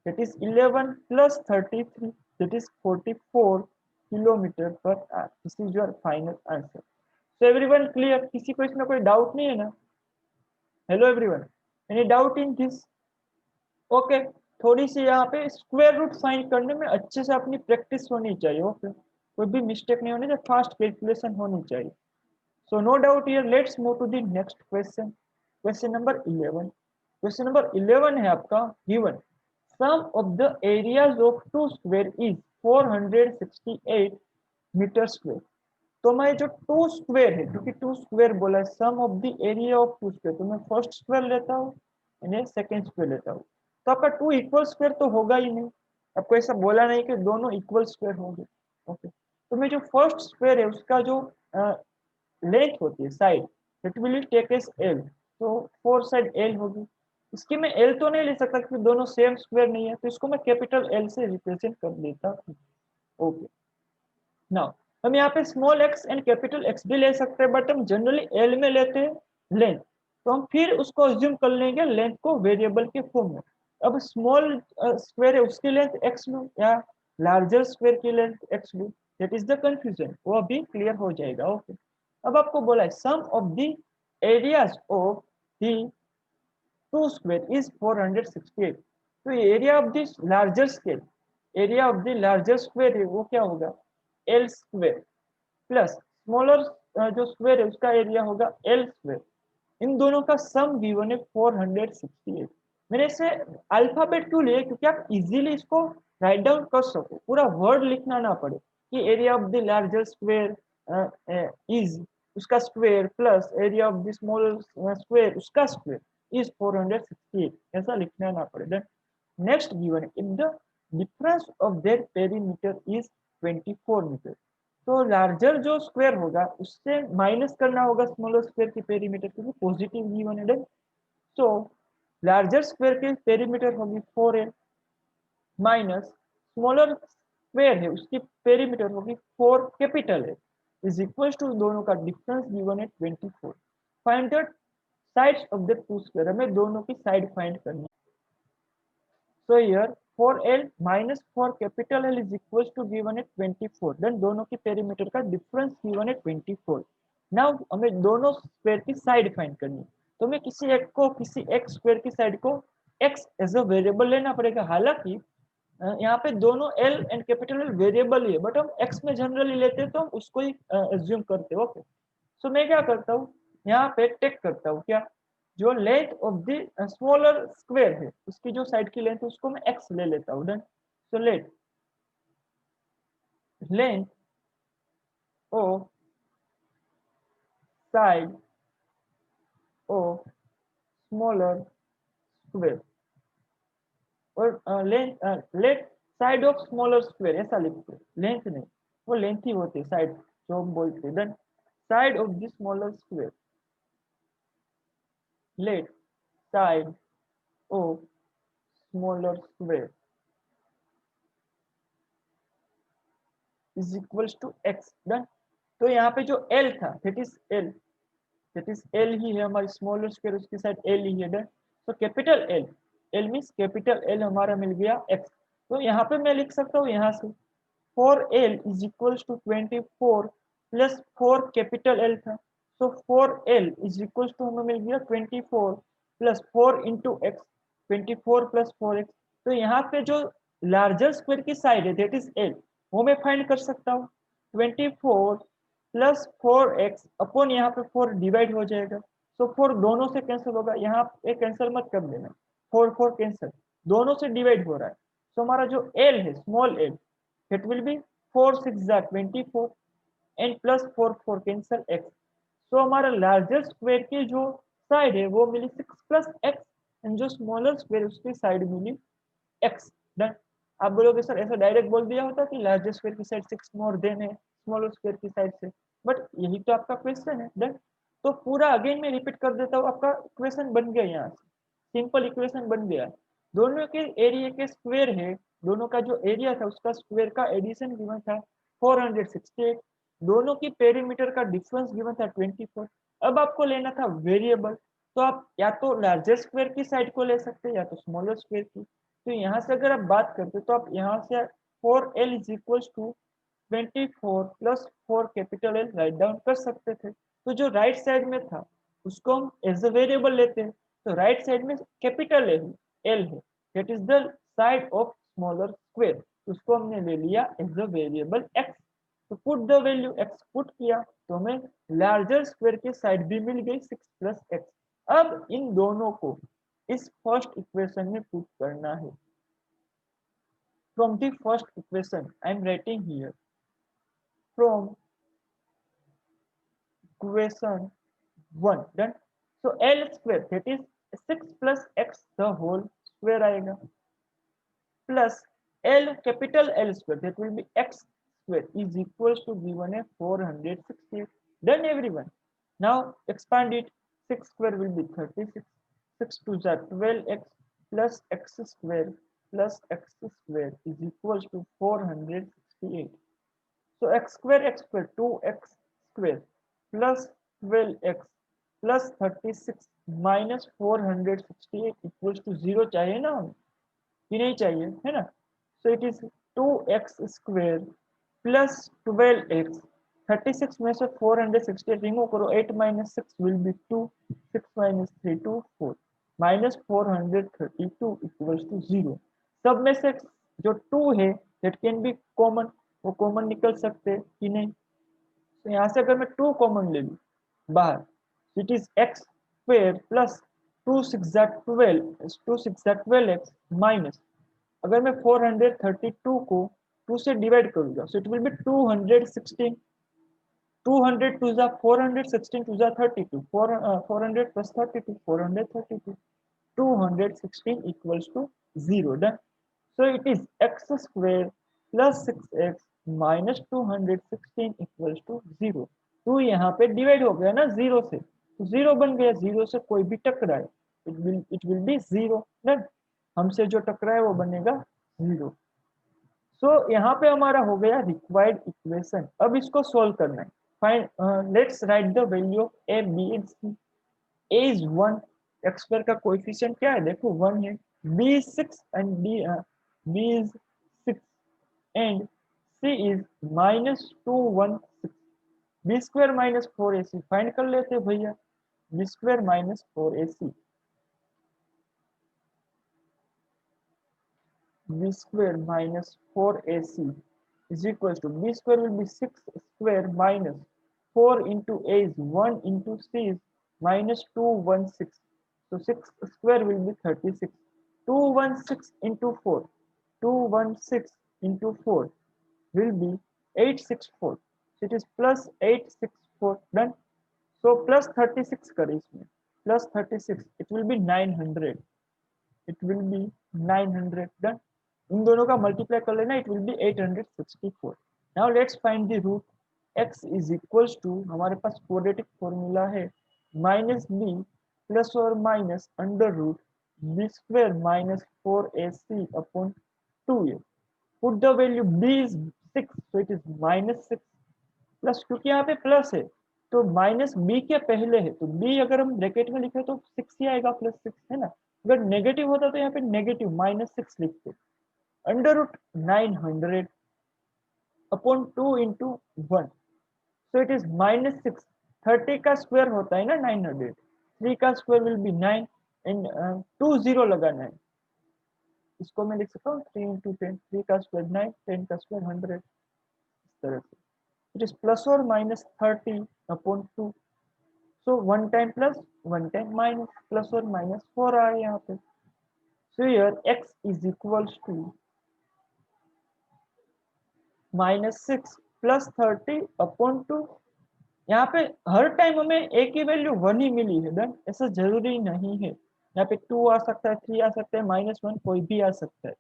that is 11 plus 33, that is 44 kilometre per our. This is your final answer. So everyone clear? किसी को इसमें कोई डाउट नहीं है ना? Hello everyone, any doubt in this? Okay, थोड़ी सी यहाँ पे स्क्वायर रूट फाइंड करने में अच्छे से अपनी प्रैक्टिस होनी चाहिए। ओके, कोई भी मिस्टेक नहीं होनी चाहिए, फास्ट कैलकुलेशन होनी चाहिए। So no doubt here, let's move to the next question. Question number 11। Question number 11 है आपका given sum of the areas of two square is 468 metre square. तो मैं जो टू स्क्वायर है, क्योंकि टू स्क्वायर बोला है, sum of the area of two square, तो मैं फर्स्ट स्क्वायर लेता हूँ यानी सेकंड स्क्वायर लेता हूँ। तो आपका टू इक्वल स्क्वायर तो होगा ही नहीं, आपको ऐसा बोला नहीं कि दोनों इक्वल स्क्वायर होंगे। ओके, तो मैं जो फर्स्ट स्क्वायर है उसका जो लेंथ होती है side, it will take as L, तो फोर साइड एल होगी। इसकी मैं एल तो नहीं ले सकता क्योंकि दोनों सेम स्क्वायर नहीं है, तो इसको मैं कैपिटल एल से रिप्रेजेंट कर लेता हूँ। ओके, नाउ हम यहाँ पे small x and capital x भी ले सकते हैं, बट हम जनरली एल में लेते हैं लेंथ। तो हम फिर उसको अज्यूम कर लेंगे लेंथ को वेरिएबल के फॉर्म में। अब स्मॉल स्क्वायर है उसकी लेंथ x लूं या लार्जर स्क्वायर की लेंथ x लूं, दैट इज द कंफ्यूजन, वो अभी क्लियर हो जाएगा। ओके, अब आपको बोला है sum of the areas of the two square is 468। तो area of this larger square, area of the larger square है वो क्या होगा, एल स्क्वायर प्लस स्मॉलर जो स्क्वायर है उसका एरिया होगा एल स्क्वायर। इन दोनों का सम गिवन है 468। मैंने इसे अल्फाबेट क्यों लिया, क्योंकि आप इजीली इसको राइट डाउन कर सको, पूरा वर्ड लिखना ना पड़े कि area of the larger square is उसका square plus area of the smaller square उसका स्क्वायर इज 468, ऐसा लिखना ना पड़े। देन नेक्स्ट गिवन है if the difference of their perimeter is 24 metre. तो लार्जर जो स्क्वायर होगा उससे माइनस करना होगा स्मॉलर स्क्वायर की पेरीमीटर, क्योंकि पॉजिटिव गिवन है। सो लार्जर स्क्वायर की पेरीमीटर होगी 4l माइनस स्मॉलर स्क्वायर है उसकी पेरीमीटर होगी 4 कैपिटल है इज इक्वल टू दोनों का डिफरेंस गिवन है 24। Find the sides of the two square, हमें दोनों की साइड फाइंड करनी है। So here 4l minus 4 capital L is equals to given at 24. Then दोनों की पेरीमीटर का डिफरेंस given at 24. Now हमें दोनों स्क्वायर की साइड फाइंड करनी है। तो हमें किसी एक को किसी x स्क्वायर की साइड को x एज अ वेरिएबल लेना पड़ेगा। हालांकि यहाँ पे दोनों l and capital L variable ही है, बट हम x में जनरली लेते हैं तो हम उसको ही एज्यूम करते हैं। ओके, सो मैं क्या करता हूँ, यहाँ पे टेक करता हूँ क्या, जो length of the smaller square है उसकी जो साइड की लेंथ है उसको मैं x ले लेता हूँ। Done, so let length of side of smaller square, और let side of smaller square ऐसा लिखते हैं, लेंथ नहीं, वो लेंथ ही होती है साइड जो हम बोलते हैं। Then side of the smaller square, let side of smaller square is equals to x। Done, तो यहाँ पे जो l था that is l, that is l ही है हमारी स्मॉलर स्क्वायर उसकी साइड l ही है। डन, तो capital l, l means capital l हमारा मिल गया x। तो यहाँ पे मैं लिख सकता हूँ यहाँ से 4l is equals to 24 plus 4 capital L था, तो 4l इज इक्वल्स टू हमें मिल गया 24 plus 4 into x, 24 plus 4x। तो यहाँ पे जो लार्जर स्क्वायर की साइड है दैट इज l, वो मैं फाइंड कर सकता हूँ। 24 प्लस 4x अपॉन यहाँ पे 4 डिवाइड हो जाएगा, तो 4 दोनों से कैंसिल होगा, यहाँ पे कैंसिल मत कर देना, 4 4 कैंसिल, दोनों से डिवाइड हो रहा है। तो हमारा जो l है small l, it will be 4 6 are 24 and plus 4 4 cancel x। तो हमारा लार्जर स्क्वायर की जो साइड है वो मिली 6 प्लस एक्स, एंड जो स्मॉलर स्क्वायर उसकी साइड मिली x। डन, आप बोलोगे सर ऐसा डायरेक्ट बोल दिया होता कि लार्जर स्क्वायर की साइड 6 मोर देन है स्मॉलर स्क्वायर की साइड से, बट यही तो आपका क्वेश्चन है। डन, तो पूरा अगेन मैं रिपीट कर देता हूँ, आपका इक्वेशन बन गया, यहाँ से सिंपल इक्वेशन बन गया। दोनों के एरिया के स्क्वायर है, दोनों का जो एरिया था उसका स्क्वायर का एडिशन गिवन था 468, दोनों की पेरीमीटर का डिफरेंस गिवन था 24। अब आपको लेना था वेरिएबल, तो आप या तो लार्जर स्क्वायर की साइड को ले सकते हैं या तो स्मॉलर स्क्वायर की। तो यहाँ से अगर आप बात करते तो आप यहाँ से 4l is equal to 24 plus 4 capital L write down कर सकते थे। तो जो राइट साइड में था उसको हम एज अ वेरिएबल लेते हैं, तो राइट साइड में कैपिटल L है, that is the side of smaller square, उसको हमने ले लिया एज अ वेरिएबल x। तो put the value x put किया तो हमें लार्जर स्क्वायर की साइड भी मिल गई 6 प्लस एक्स। अब इन दोनों को इस फर्स्ट इक्वेशन में पुट करना है। From the first equation I am writing here, from equation 1, done। So L square that is 6 plus x the whole square आएगा plus L capital L square that will be x square is equals to given a 460। Done everyone, now expand it, 6 square will be 36, 6 to the 12x plus x square plus x square is equals to 468। So x square 2x square plus 12x plus 36 -468 equals to 0 चाहिए ना, कि नहीं चाहिए, है ना। सो it is 2x² plus 12x। 36 में से 468 रिमूव करो, 8 - 6 विल बी 2, 6 - 3 2 4, -432 इक्वल्स टू 0। सब में से जो 2 है दैट कैन बी कॉमन, वो कॉमन निकल सकते हैं कि नहीं। तो यहाँ से अगर मैं 2 कॉमन ले लूँ बाहर, it is x² plus 2 6 12x minus, अगर मैं 432 को 2 से डिवाइड करूंगा सो इट विल बी 216। 200 2 जा 416 2 जा 32, 400 plus 32 432, 216 equals to 0 done। so it is x square plus 6x minus 216 equals to 0। 2 यहाँ पे डिवाइड हो गया ना 0 से, तो 0 बन गया, 0 से कोई भी टकराए इट विल बी 0 डन। हमसे जो टकराए वो बनेगा 0। सो यहाँ पे हमारा हो गया रिक्वायर्ड इक्वेशन। अब इसको सोल्व करना है। Find let's write the value of A B and C. A is 1, x square का कोएफिशिएंट क्या है, देखो 1 है, B is 6 and B is 6 and C is -216। B square minus 4ac find कर लेते हैं भैया, B square minus 4ac, b square minus 4ac is equals to b square will be 6 square minus 4 into a is 1 into c is -216. So 6 square will be 36. 216 into 4. 216 into 4 will be 864. So it is plus 864 done. So plus 36 करें इसमें, plus 36 it will be 900. It will be 900 done। इन दोनों का मल्टीप्लाई कर लेना, it will be 864। Now let's find the root. x is equals to, हमारे पास क्वाड्रेटिक फॉर्मूला है, -b प्लस और minus under root b square minus 4ac upon 2a। Put the value b is 6 so it is -6 plus, क्योंकि यहाँ पे प्लस है तो माइनस बी के पहले है, तो बी अगर हम ब्रैकेट में लिखे तो 6 ही आएगा, +6 है ना। अगर नेगेटिव होता तो यहाँ पे नेगेटिव -6 लिखते। Under root 900 upon 2 into 1, so it is -6। 30 का स्क्वायर होता है ना 900, 3 का स्क्वायर विल बी 9 एंड 2 0 लगाना है। इसको मैं लिख सकता हूँ 3 इंटू 10, 3 का स्क्वायर 9, 10 का स्क्वायर 100, इस तरह से। इट इज प्लस और minus 30 upon 2, so 1 time plus 1 time minus, plus और माइनस 4 आए यहाँ पे। So here x is equals to -6 plus 30 upon 2। यहाँ पे हर टाइम हमें एक ही वैल्यू 1 ही मिली है डन, ऐसा जरूरी नहीं है। यहाँ पे 2 आ सकता है, 3 आ सकता है, -1 कोई भी आ सकता है।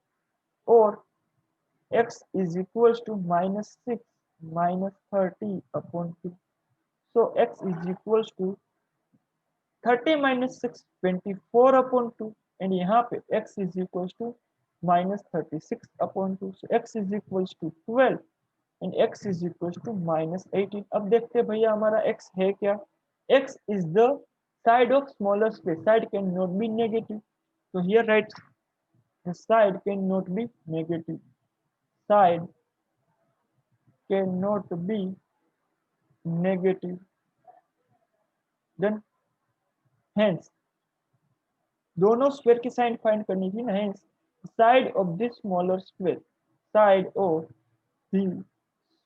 और x is equals to -6 -30 upon 2, so x is equals to 30 - 6 24 upon 2 and यहाँ पे x is equals to -36 upon 2, so x is equals to 12 and x is equals to -18। अब देखते हैं भैया हमारा x है क्या। x is the side of smaller space, side can not be negative, तो here right the side cannot be negative, side cannot be negative, then hence दोनों स्क्वायर की साइड फाइंड करनी थी ना, hence side of this smaller square, side of the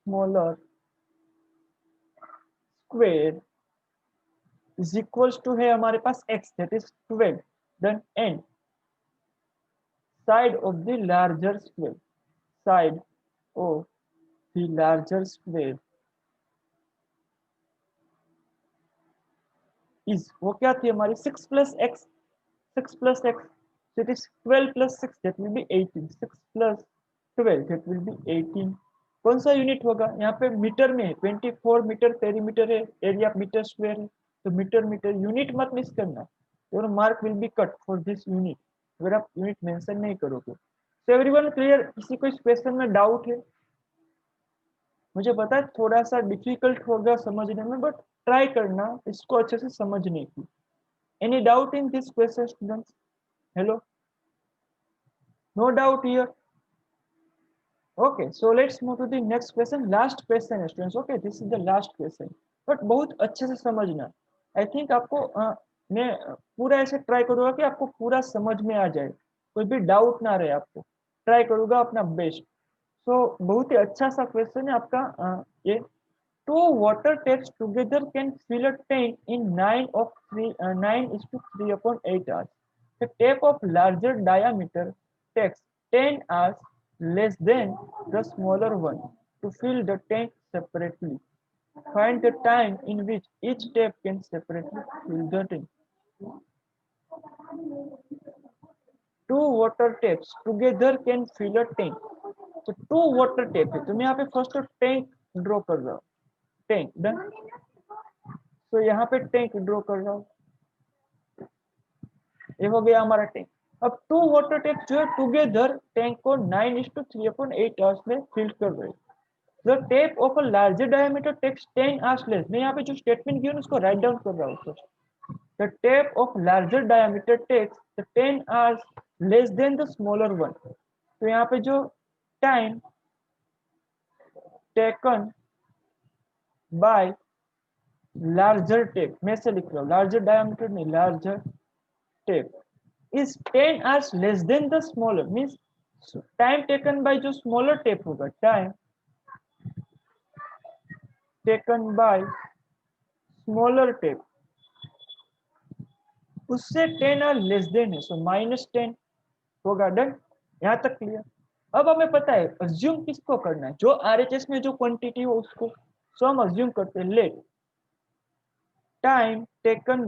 smaller square is equals to है हमारे पास x that is 12, then and side of the larger square, side of the larger square is वो क्या थी हमारी 6 plus x, 6 plus x, so it is 12 plus 6 that will be 18, 6 plus 12 that will be 18। कौन सा यूनिट होगा यहाँ पे, मीटर में है, 24 मीटर पेरीमीटर है, एरिया मीटर स्क्वायर है, तो मीटर मीटर यूनिट मत मिस करना, your mark will be cut for this unit अगर आप यूनिट मेंशन नहीं करोगे। सो एवरीवन क्लियर, किसी को इस क्वेश्चन में डाउट है? मुझे पता है थोड़ा सा डिफिकल्ट होगा समझने में, बट ट्राई करना इसको अच्छे से समझने की। Any doubt in this question, students? Hello? No doubt here? Okay, so let's move to the next question. Last question, students. Okay, this is the last question. But बहुत अच्छे से समझना. I think आपको मैं पूरा ऐसे ट्राई करूँगा कि आपको पूरा समझ में आ जाए, कोई भी डाउट ना रहे आपको. ट्राई करूँगा अपना बेस्ट. So बहुत ही अच्छा सा क्वेश्चन है आपका ये. Two water taps together can fill a tank in 9:3 hours. The tap of larger diameter takes 10 hours less than the smaller one to fill the tank separately. Find the time in which each tap can separately fill the tank. Two water taps together can fill a tank. तो टू वाटर टेप है, तो मैं यहाँ पे फर्स्ट टैंक ड्रॉ कर रहा हूँ. Tank done. तो यहाँ पे टैंक ड्रॉ कर रहा हूँ. ये हो गया हमारा टैंक. अब टू वाटर टैप जो है टुगेदर टैंक को 9:3.8 आवर्स में फिल कर रहे हैं. The tap of a larger diameter takes 10 hours less. मैं यहाँ पे जो स्टेटमेंट किया उसको राइट डाउन कर रहा हूँ. The tap of larger diameter takes 10 hours less than the smaller one. तो यहाँ पे जो time taken by larger tap, मैं से लिख रहा हूँ, लार्जर डायमीटर नहीं, larger tap is 10 hours less than the smaller. Means time taken by जो smaller tape होगा, time taken by smaller tape उससे 10 hours less than है, so -10 होगा. डन. यहाँ तक क्लियर. अब हमें पता है अज्यूम किसको करना है, जो आरएचएस में जो क्वांटिटी हो उसको. सो हम अज्यूम करते हैं let time taken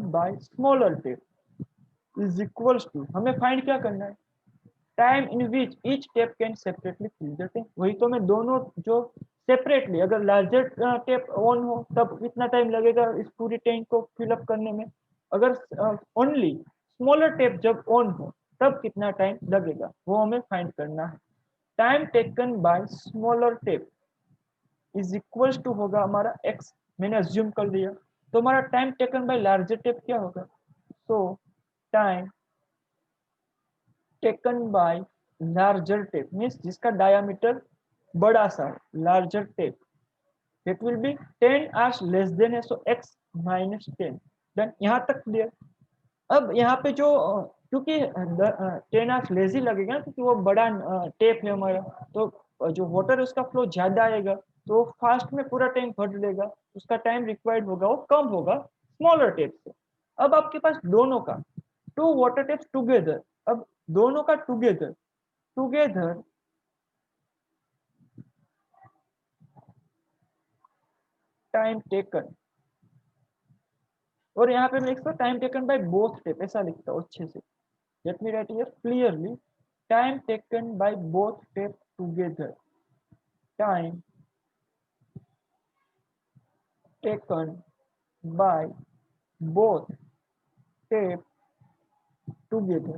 by smaller tap is equals to, हमें फाइंड क्या करना है, time in which each tap can separately fill the tank. वही तो मैं दोनों जो सेपरेटली, अगर लार्जर टेप ऑन हो तब कितना टाइम लगेगा इस पूरी टैंक को फिलअप करने में, अगर ओनली स्मॉलर टेप जब ऑन हो तब कितना टाइम लगेगा, वो हमें फाइंड करना है. Time taken by smaller tap is equals to होगा हमारा x. मैंने अज्यूम कर दिया. तो हमारा time taken by larger tap क्या होगा, so time taken by larger tap means जिसका डायामीटर बड़ा सा है, larger tap, it will be 10 hours less than है, सो x -10. देन यहाँ तक क्लियर. अब यहाँ पे जो क्योंकि 10 आवर्स लेस ही लगेगा क्योंकि वो बड़ा टेप है हमारा, तो जो वाटर है उसका फ्लो ज्यादा आएगा, तो फास्ट में पूरा टैंक भर लेगा, उसका टाइम रिक्वायर्ड होगा वो कम होगा स्मॉलर टेप से. अब आपके पास दोनों का टू वाटर टेप्स टुगेदर, अब दोनों का टुगेदर टाइम टेकन, और यहाँ पे मैं लिखता हूँ time taken by both tape, ऐसा लिखता हूँ अच्छे से. Let me right here clearly, time taken by both tape together, time taken by both tape together.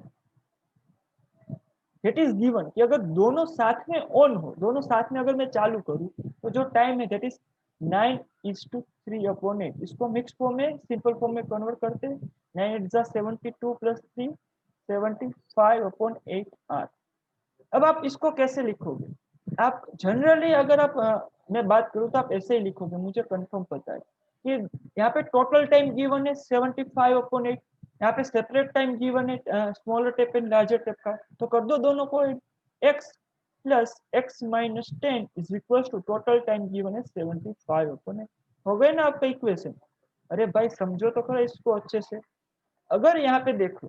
That is given कि अगर दोनों साथ में ऑन हो, दोनों साथ में अगर मैं चालू करूं तो जो टाइम है दैट इज 9:3/8. इसको मिक्स फॉर्म में सिंपल फॉर्म में कन्वर्ट करते हैं. 9 + 3 75/8 आर. अब आप इसको कैसे लिखोगे, आप जनरली अगर आप मैं बात करूं तो आप ऐसे ही लिखोगे, मुझे कंफर्म पता है कि यहाँ पे टोटल टाइम गिवन है 75/8, यहाँ पे सेपरेट टाइम गिवन है smaller tape and larger tape का, तो कर दो दोनों को x + x - 10 is equal to total time given है 75/8. हो गए ना आपका इक्वेशन. अरे भाई समझो तो करो इसको अच्छे से. अगर यहाँ पे देखो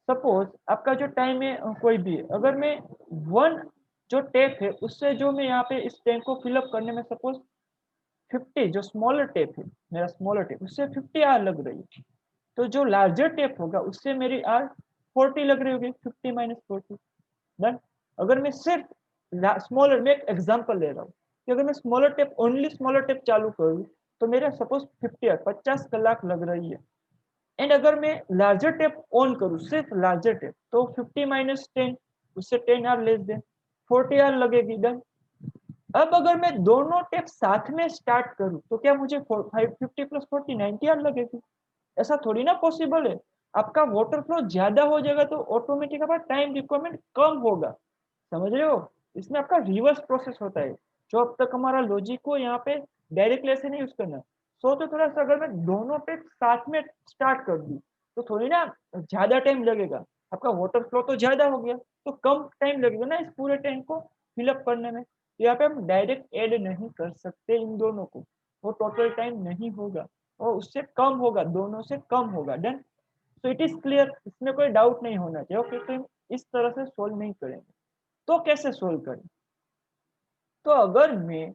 सपोज आपका जो टाइम है कोई भी है, अगर मैं वन जो टेप है उससे जो मैं यहाँ पे इस टैंक को फिलअप करने में सपोज 50, जो स्मॉलर टेप है मेरा स्मॉलर टेप, उससे 50 आर लग रही है, तो जो लार्जर टेप होगा उससे मेरी आर 40 लग रही होगी, 50 - 40. डन. अगर मैं सिर्फ स्मॉलर में एक एग्जांपल ले रहा हूँ कि अगर मैं smaller tape only smaller tape चालू करूँ तो मेरा सपोज 50 कलाक लग रही है. एंड अगर मैं लार्जर टेप ऑन करूँ, सिर्फ लार्जर टेप, तो 50 - 10 उससे 10 आर लेस देन 40 आर लगेगी. डन. अब अगर मैं दोनों टैप साथ में स्टार्ट करूं तो क्या मुझे 550 प्लस 40 90 आर लगेगी? ऐसा थोड़ी ना पॉसिबल है। आपका वाटर फ्लो ज्यादा हो जाएगा तो ऑटोमेटिक आपका टाइम रिक्वायरमेंट कम होगा। समझ रहे हो? इसमें आपका रिवर्स प्रोसेस होता है। जो अब तक हमारा लॉजिक को यहाँ पे डायरेक्टली ऐसे नहीं यूज करना। सो तो थोड़ा सा अगर मैं दोनों पे साथ में स्टार्ट कर दूं तो थोड़ी ना ज्यादा टाइम लगेगा। आपका वाटर फ्लो तो ज्यादा हो गया तो कम टाइम लगेगा ना इस पूरे टैंक को फिलअप करने में। तो यहाँ पे हम डायरेक्ट ऐड नहीं कर सकते इन दोनों को। वो टोटल टाइम नहीं होगा और उससे कम होगा, दोनों से कम होगा। Done. So it is clear, इसमें कोई डाउट नहीं होना चाहिए। ओके, तो हम इस तरह से सोल्व नहीं करेंगे। तो कैसे सोल्व करें? तो अगर मैं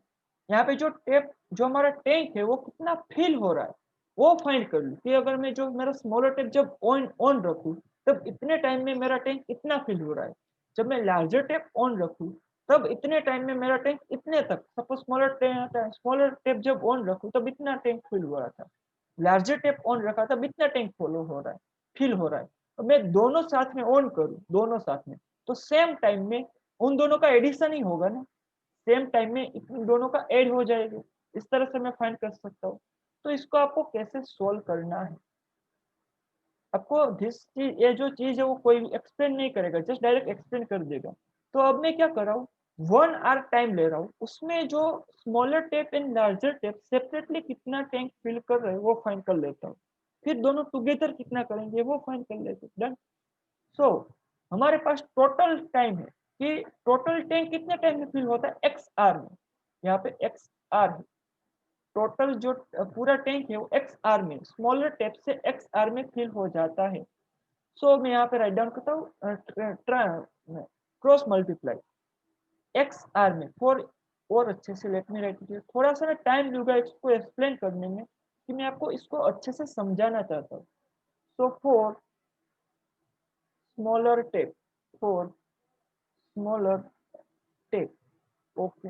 यहाँ पे जो हमारा टैंक है वो कितना फिल हो रहा है वो फाइंड कर लूँ कि अगर मैं जो मेरा स्मॉलर टैप जब ऑन ऑन रखूँ तब इतने टाइम में मेरा टैंक इतना फिल हो रहा है। जब मैं लार्जर टैप ऑन रखूँ तब इतने टाइम में मेरा टैंक इतने तक, सपोज स्मॉलर टैप जब ऑन रखूँ तब इतना टैंक फिल हो रहा था। लार्जर टैप ऑन रखा तब इतना टैंक फॉलो हो रहा है, फिल हो रहा है। तो मैं दोनों साथ में ऑन करूँ, दोनों साथ में, तो सेम टाइम में उन दोनों का एडिशन ही होगा ना। सेम टाइम में इन दोनों का ऐड हो जाएगा। इस तरह से मैं फाइंड कर सकता हूँ। तो इसको आपको कैसे सोल्व करना है? आपको दिस चीज, ये जो चीज है वो कोई एक्सप्लेन नहीं करेगा, जस्ट डायरेक्ट एक्सप्लेन कर देगा। तो अब मैं क्या कर रहा हूँ, 1 आवर टाइम ले रहा हूँ, उसमें जो smaller tape and larger tape separately कितना टैंक फिल कर रहे हैं वो फाइंड कर लेता हूँ। फिर दोनों टुगेदर कितना करेंगे वो फाइंड कर लेते हैं। डन। सो हमारे पास टोटल टाइम है कि टोटल टैंक कितने टाइम में फिल होता है, एक्स आर में। यहाँ पे एक्स आर है। टोटल जो पूरा टैंक है वो एक्स आर में, स्मॉलर टैप से एक्स आर में फिल हो जाता है। सो मैं यहाँ पे राइट डाउन करता हूँ क्रॉस मल्टीप्लाई एक्स आर में फोर। और अच्छे से लेट में राइट कीजिए, थोड़ा सा टाइम लूंगा इसको एक्सप्लेन करने में कि मैं आपको इसको अच्छे से समझाना चाहता हूँ। So four smaller tape, four smaller tape. Okay,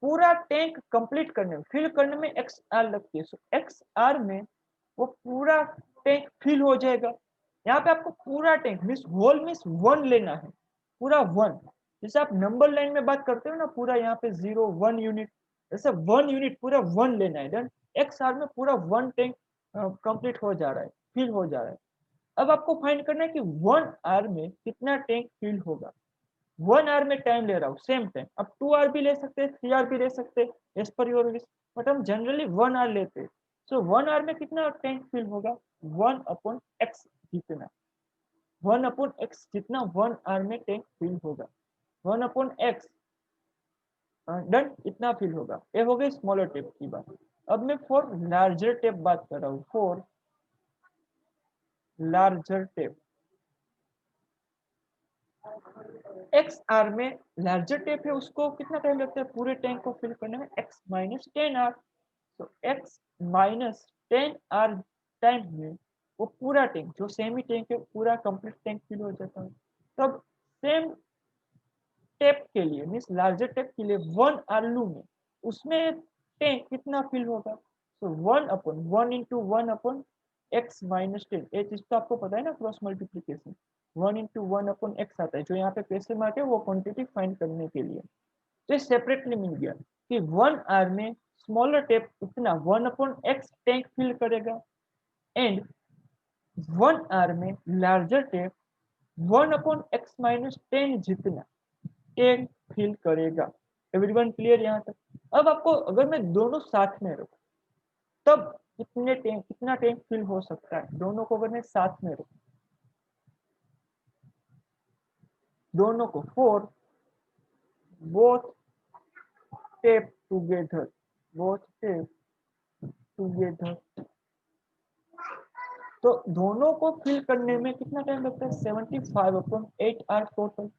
पूरा टैंक कंप्लीट करने में, फिल करने में एक्स आर लगती है। सो एक्स आर में वो पूरा टैंक फिल हो जाएगा। यहाँ पे आपको पूरा tank means whole means one लेना है, पूरा वन। जैसे आप नंबर लाइन में बात करते हो ना, पूरा यहाँ पे 0 1 यूनिट, ऐसे 1 यूनिट पूरा वन लेना है। डन। एक्स आर में पूरा वन टैंक कंप्लीट हो जा रहा है, फिल हो जा रहा है। अब आपको फाइंड करना है कि 1 आवर में कितना टैंक फिल होगा। 1 आवर में टाइम ले रहा हूँ, सेम टाइम। अब 2 आवर भी ले सकते हैं, 3 आवर भी ले सकते हैं, as per your wish. But हम जनरली 1 आवर लेते हैं। सो 1 आवर में कितना टैंक फिल होगा, 1/x जितना, 1/x जितना 1 आवर में टैंक फिल होगा, 1/x। डन, इतना फिल होगा। ये हो गई स्मॉलर टेप की बात। अब मैं फॉर लार्जर टेप बात कर रहा हूँ। For larger tap x hour में लार्जर टेप है, उसको कितना टाइम लगता है पूरे टैंक को फिल करने में, x-10 आर। तो x-10 आर टाइम में वो पूरा टैंक, जो सेमी टैंक है, पूरा कंप्लीट टैंक फिल हो जाता है। तब सेम टेप के लिए मीन्स लार्जर टेप के लिए 1 आवर लूंगे, उसमें टैंक कितना फिल होगा। तो 1/1 into 1/x-10, ये चीज तो आपको पता है ना, क्रॉस मल्टीप्लीकेशन। 1 into 1/x आता है, जो यहाँ पे क्वेश्चन मार्क है वो क्वांटिटी फाइंड करने के लिए। तो ये सेपरेटली मिल गया कि 1 आवर में स्मॉलर टेप इतना 1/x टैंक फिल करेगा, एंड 1 आवर में लार्जर टेप 1/x-10 जितना टैंक फिल करेगा। एवरीवन क्लियर यहाँ तक? अब आपको अगर मैं दोनों साथ में रखूं तब कितना टैंक फिल हो सकता है, दोनों को अगर मैं साथ में रखूं, दोनों को, four both tape together, both tape together, तो दोनों को फिल करने में कितना टाइम लगता है, 75/8 आवर टोटल।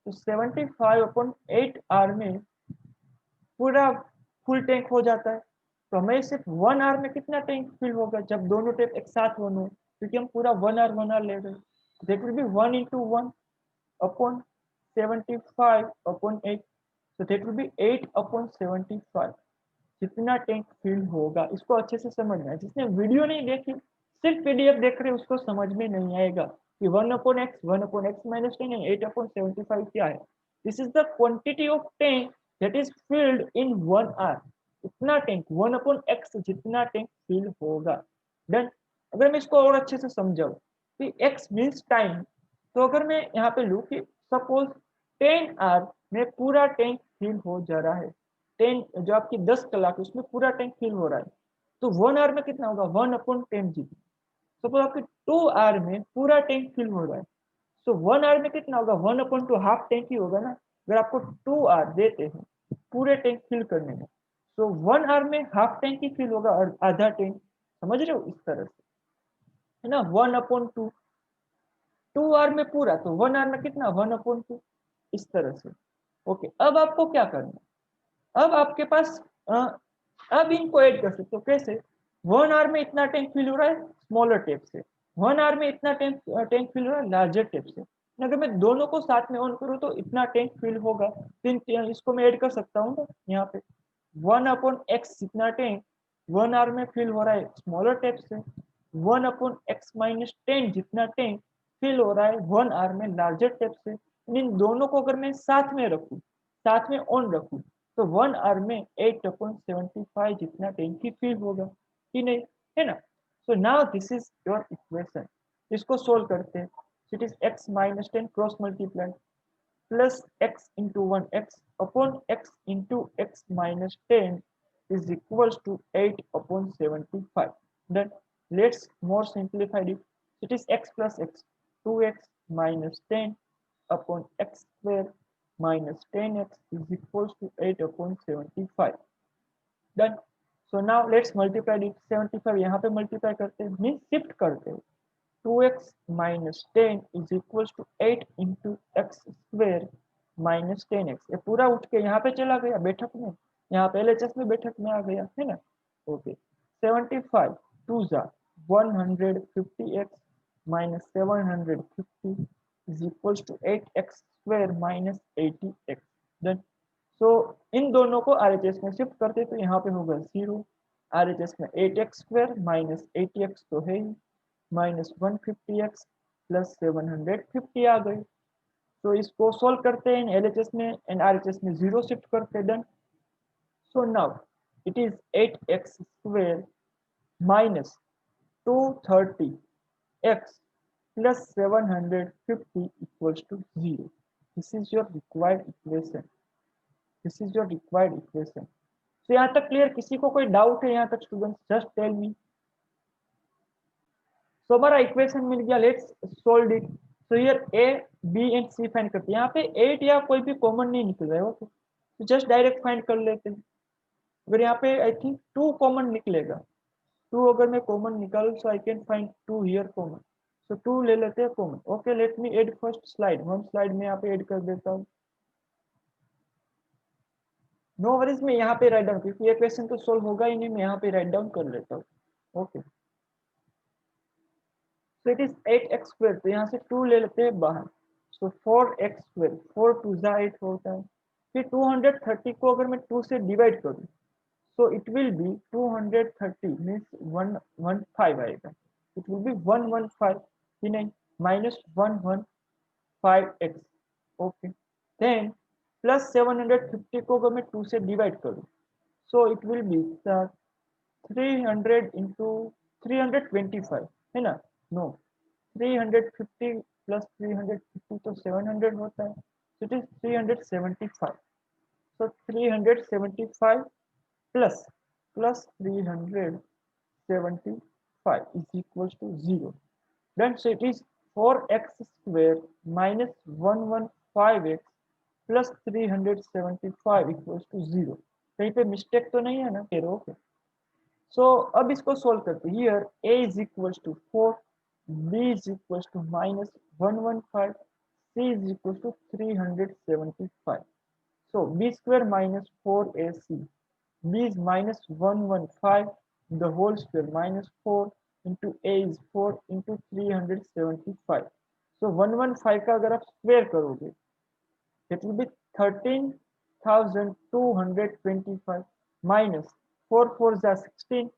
तो 75/8 आवर में पूरा फुल टैंक हो जाता है। तो हमें सिर्फ 1 आवर में कितना टैंक फिल होगा जब दोनों टैंक एक साथ वन हो, क्योंकि हम पूरा 1 आवर ले रहे हैं। That will B 1 into 1/75/8। so that will be 8/75 जितना टैंक फिल होगा। इसको अच्छे से समझना है, जिसने वीडियो नहीं देखी सिर्फ पीडीएफ देख रहे उसको समझ में नहीं आएगा कि 1/x 1/x-10 नहीं, 8/75 क्या है। This is the quantity of tank that is filled in 1 hour. इतना टैंक 1/x जितना टैंक फिल होगा। डन। अगर मैं इसको और अच्छे से समझाऊं कि x मीन्स टाइम, तो अगर मैं यहाँ पे लूँ कि सपोज 10 आवर में पूरा टैंक फिल हो जा रहा है, 10 जो आपकी 10 कलाक उसमें पूरा टैंक फिल हो रहा है, तो 1 आवर में कितना होगा 1/10 जी। सपोज आपके 2 आवर में पूरा टैंक फिल हो रहा है, तो 1 आवर में कितना होगा 1/2 हाफ टैंक ही होगा ना। अगर आपको 2 आवर देते हैं पूरे टैंक फिल करने में, तो 1 आवर में हाफ टैंक ही फिल होगा और आधा टैंक, समझ रहे हो इस तरह से, है ना। 1/2, 2 आवर में पूरा, तो 1 आवर में कितना 1/2, इस तरह से। ओके, अब आपको क्या करना है, अब आपके पास अब इनको ऐड कर सकते हो कैसे। 1 आवर में इतना टैंक फिल हो रहा है स्मॉलर टेप से, 1 आवर में इतना टैंक टैंक फिल हो रहा है लार्जर टेप से। अगर मैं दोनों को साथ में ऑन करूँ तो इतना टैंक फिल होगा, तो इसको मैं ऐड कर सकता हूँ ना यहाँ पे। 1/x जितना टैंक 1 आवर में फिल हो रहा है स्मॉलर टेप से, 1/x-10 जितना टैंक फिल हो रहा है 1 आवर में लार्जर टेप से। इन दोनों को अगर मैं साथ में रखूँ, साथ में ऑन रखूँ, तो 1 आवर में 8/75 जितना टैंक ही फिल होगा कि नहीं, है ना। So now this is your equation. इसको सोल्व करते हैं। It is x-10 cross multiply plus x into 1x upon x into x-10 is equals to 8/75. Then let's more simplify it. It is x plus x, 2x minus 10 upon x square minus 10x is equals to 8/75. Done. So now let's multiply it. 75 यहाँ पे multiply करते हैं, means shift करते हैं। 2x minus 10 is equals to 8 into x square minus 10x। ये पूरा उठ के यहाँ पे चला गया बैठक में, यहाँ पे LHS में बैठक में आ गया, है ना। ओके, 75 2 जा 150x minus 750 is equals to 8x square minus 80x। Then so इन दोनों को RHS में शिफ्ट करते तो यहाँ पे होगा 0, RHS में 8x स्क्वायर माइनस 80x तो है ही, माइनस 150x प्लस 750 आ गए। तो इसको सोल्व करते हैं LHS में एंड RHS में 0 शिफ्ट करते। Done. So now it is 8x square minus 230x plus 750 equals to 0. This is your required equation. This is your required equation. So यहाँ तक क्लियर? किसी को कोई डाउट है यहाँ तक students? Just tell me. So हमारा इक्वेशन मिल गया, let's solve it. So here a B and c find करते हैं। यहाँ पे 8 या कोई भी कॉमन नहीं निकल रहा है, ओके, तो जस्ट डायरेक्ट फाइंड कर लेते हैं। अगर यहाँ पे आई थिंक 2 कॉमन निकलेगा, 2 अगर मैं कॉमन निकालूं so I can find 2 here common. So 2 ले लेते हैं common. Okay, let me add first slide, one slide में यहाँ पे ऐड कर देता हूँ। नो वरीज, मैं यहाँ पे राइट डाउन, क्योंकि ये क्वेश्चन तो सोल्व होगा ही नहीं, मैं यहाँ पे राइट डाउन कर लेता हूँ। Okay, so it is 8x square, तो यहाँ से 2 ले लेते हैं बाहर। सो 4x स्क्वायर, 4 2 जा 8 होता है। फिर 230 को अगर मैं 2 से डिवाइड करूँ, so it will B 230 means 115 आएगा। इट विल बी 115 कि नहीं, minus 115x। Okay, then plus 750 को अगर मैं 2 से डिवाइड करूँ, so it will B 300 into 325, है ना। नो, 350 प्लस 350 तो 700 होता है, so it is 375। so 375 plus 375 is equals to 0। then so it is 4x square minus 115x plus 375 equals to 0। कहीं पे मिस्टेक तो नहीं है ना? ओके, सो अब इसको सोल्व करते हैं। Here a is equals to 4, b is equals to minus 115, c is equals to 375। so b square minus 4ac, b is minus 115, the whole square minus 4 into a is 4 into 375। so 115 का अगर आप स्क्वायर करोगे, it will be 13,225 minus 4 4 जा 16,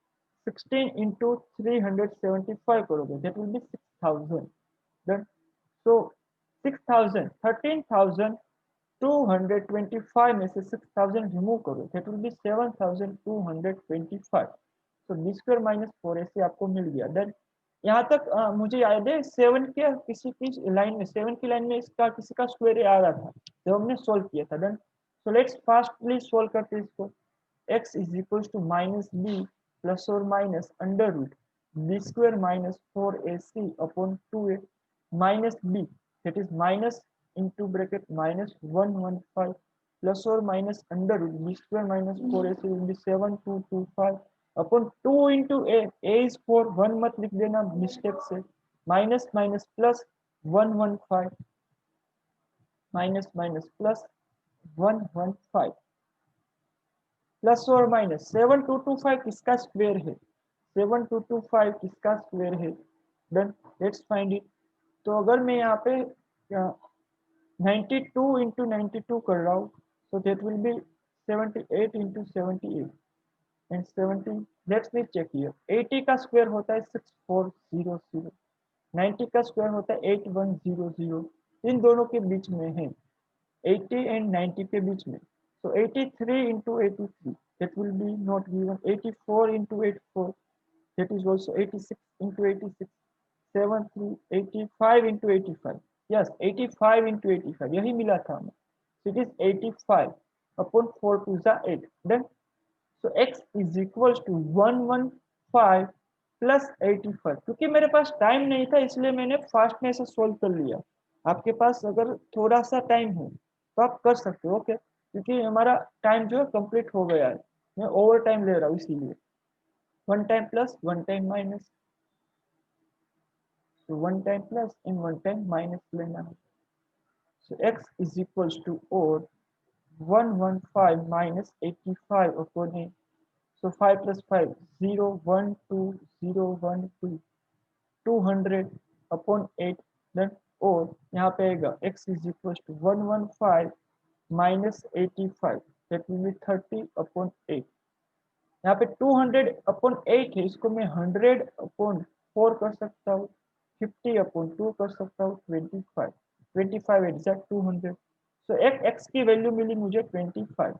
16 into 375 करोगे, that will be 6,000। then so 6,000, 13,000 225 में से 6000 रिमूव करो, दैट विल बी 7225। तो बी स्क्वायर माइनस 4ac आपको मिल गया। देन यहाँ तक मुझे याद है 7 के किसी की लाइन में, 7 की लाइन में इसका किसी का स्क्वायर आ रहा था जब हमने सोल्व किया था। Then so let's fastly solve करते हैं इसको। x is equal to minus b plus और minus under root b square minus 4ac upon 2a minus b, that is minus into bracket minus 115 plus or minus under root b square minus 4ac will be 7225 upon 2 into a is 4, 1 मत लिख देना मिस्टेक से, minus minus plus 115 minus minus plus 115 plus और माइनस 7225 किसका स्क्वायर है, 7225 किसका स्क्वायर है। Then let's find it. तो अगर मैं यहाँ पे 92 इंटू 92 कर रहा हूँ, so that will be 78 into 78 and 70। Let's me check here. 80 का स्क्वायर होता है 6400, 90 का स्क्वायर होता है 8100, इन दोनों के बीच में है, 80 एंड 90 के बीच में। so 83 into 83 that will be not given, 84 into 84 that is also 86 into 86, 85 into 85, yes 85 into 85 यही मिला था हमें। so it is 85 upon 4 to the 8। then so x is equals to 115 plus 85। क्योंकि मेरे पास टाइम नहीं था इसलिए मैंने फास्ट में से सोल्व कर लिया। आपके पास अगर थोड़ा सा टाइम है तो आप कर सकते हो, ओके, क्योंकि हमारा टाइम जो है कंप्लीट हो गया है, मैं ओवर टाइम ले रहा हूँ इसीलिए। 1 time plus 1 time minus, so 1 time plus and 1 time minus लेना है। so x is equals to or 115 minus 85 upon a, so 5 plus 5 0 1 2 0 1 2 200 upon 8। then और यहाँ पे आएगा x is equals to 115 minus 85 that will be 30 upon 8। यहाँ पे 200 अपॉन 8 है, इसको मैं 100 अपॉन 4 कर सकता हूँ, 50 अपॉन 2 कर सकता हूँ, 25 एग्जैक्ट 200। सो एक x की वैल्यू मिली मुझे 25,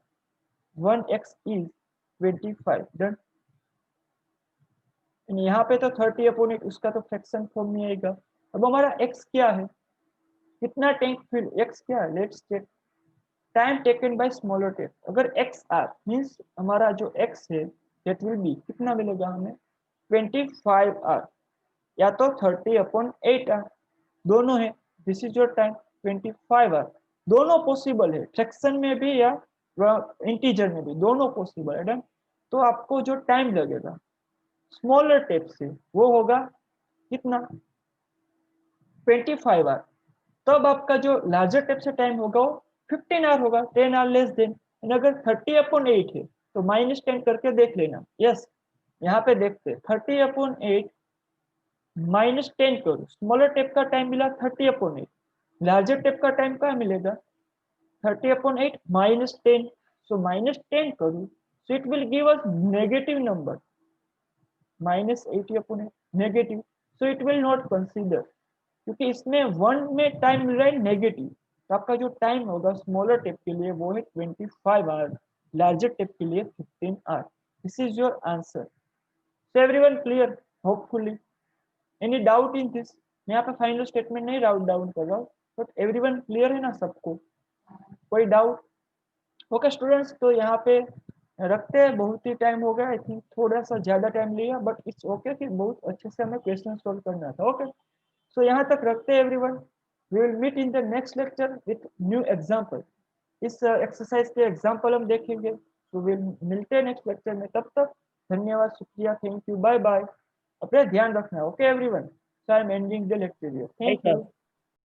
1x इज 25। डन। यहाँ पे तो 30 अपॉन 8 उसका तो फ्रैक्शन फॉर्म में आएगा। अब हमारा x क्या है, कितना टाइम फिर x क्या है, let's check. Time taken by smaller tap. अगर एक्स आर मीन्स हमारा जो x है दैट विल बी कितना मिलेगा हमें, 25 आर या तो 30 अपॉन 8 आर, दोनों है। This is your time 25 hour, दोनों पॉसिबल है, फ्रैक्शन में भी या इंटीजर में भी, दोनों पॉसिबल है। डन। तो आपको जो टाइम लगेगा स्मॉलर टेप से वो होगा कितना, 25 आर। तब आपका जो लार्जर टेप से टाइम होगा वो 15 आवर होगा, 10 आवर लेस देन। अगर 30 अपॉन 8 है तो माइनस 10 करके देख लेना। यस, यहाँ पे देखते 30 अपॉन 8 माइनस 10 करो, स्मॉलर टेप का टाइम मिला 30 अपॉन 8, लार्जर टेप का टाइम क्या मिलेगा 30 अपॉन 8 माइनस 10। सो माइनस 10 करो, so it will give us negative number, minus 80 upon 8 negative. So it will not consider, क्योंकि इसमें 1 में टाइम मिल रहा है नेगेटिव। तो आपका जो टाइम होगा स्मॉलर टेप के लिए वो है 25 आवर, लार्जर टेप के लिए 15 hour. This is your answer. So everyone clear hopefully, any doubt in this. मैं यहाँ पे फाइनल स्टेटमेंट नहीं राउट डाउन कर रहा हूँ, बट एवरीवन क्लियर है ना सबको, कोई डाउट? ओके स्टूडेंट्स, तो यहाँ पे रखते हैं, बहुत ही टाइम हो गया, आई थिंक थोड़ा सा ज्यादा टाइम लिया, बट इट्स ओके कि बहुत अच्छे से हमें क्वेश्चन सॉल्व करना था। ओके, सो यहाँ तक रखते हैं everyone. We will meet in the next lecture with new example. इस एक्सरसाइज के एग्जाम्पल हम देखेंगे। तो विल मिलते हैं नेक्स्ट लेक्चर में, तब तक धन्यवाद, शुक्रिया, थैंक यू, बाय बाय। अपना ध्यान रखना है। Okay everyone, so I am ending the lecture here, thank you.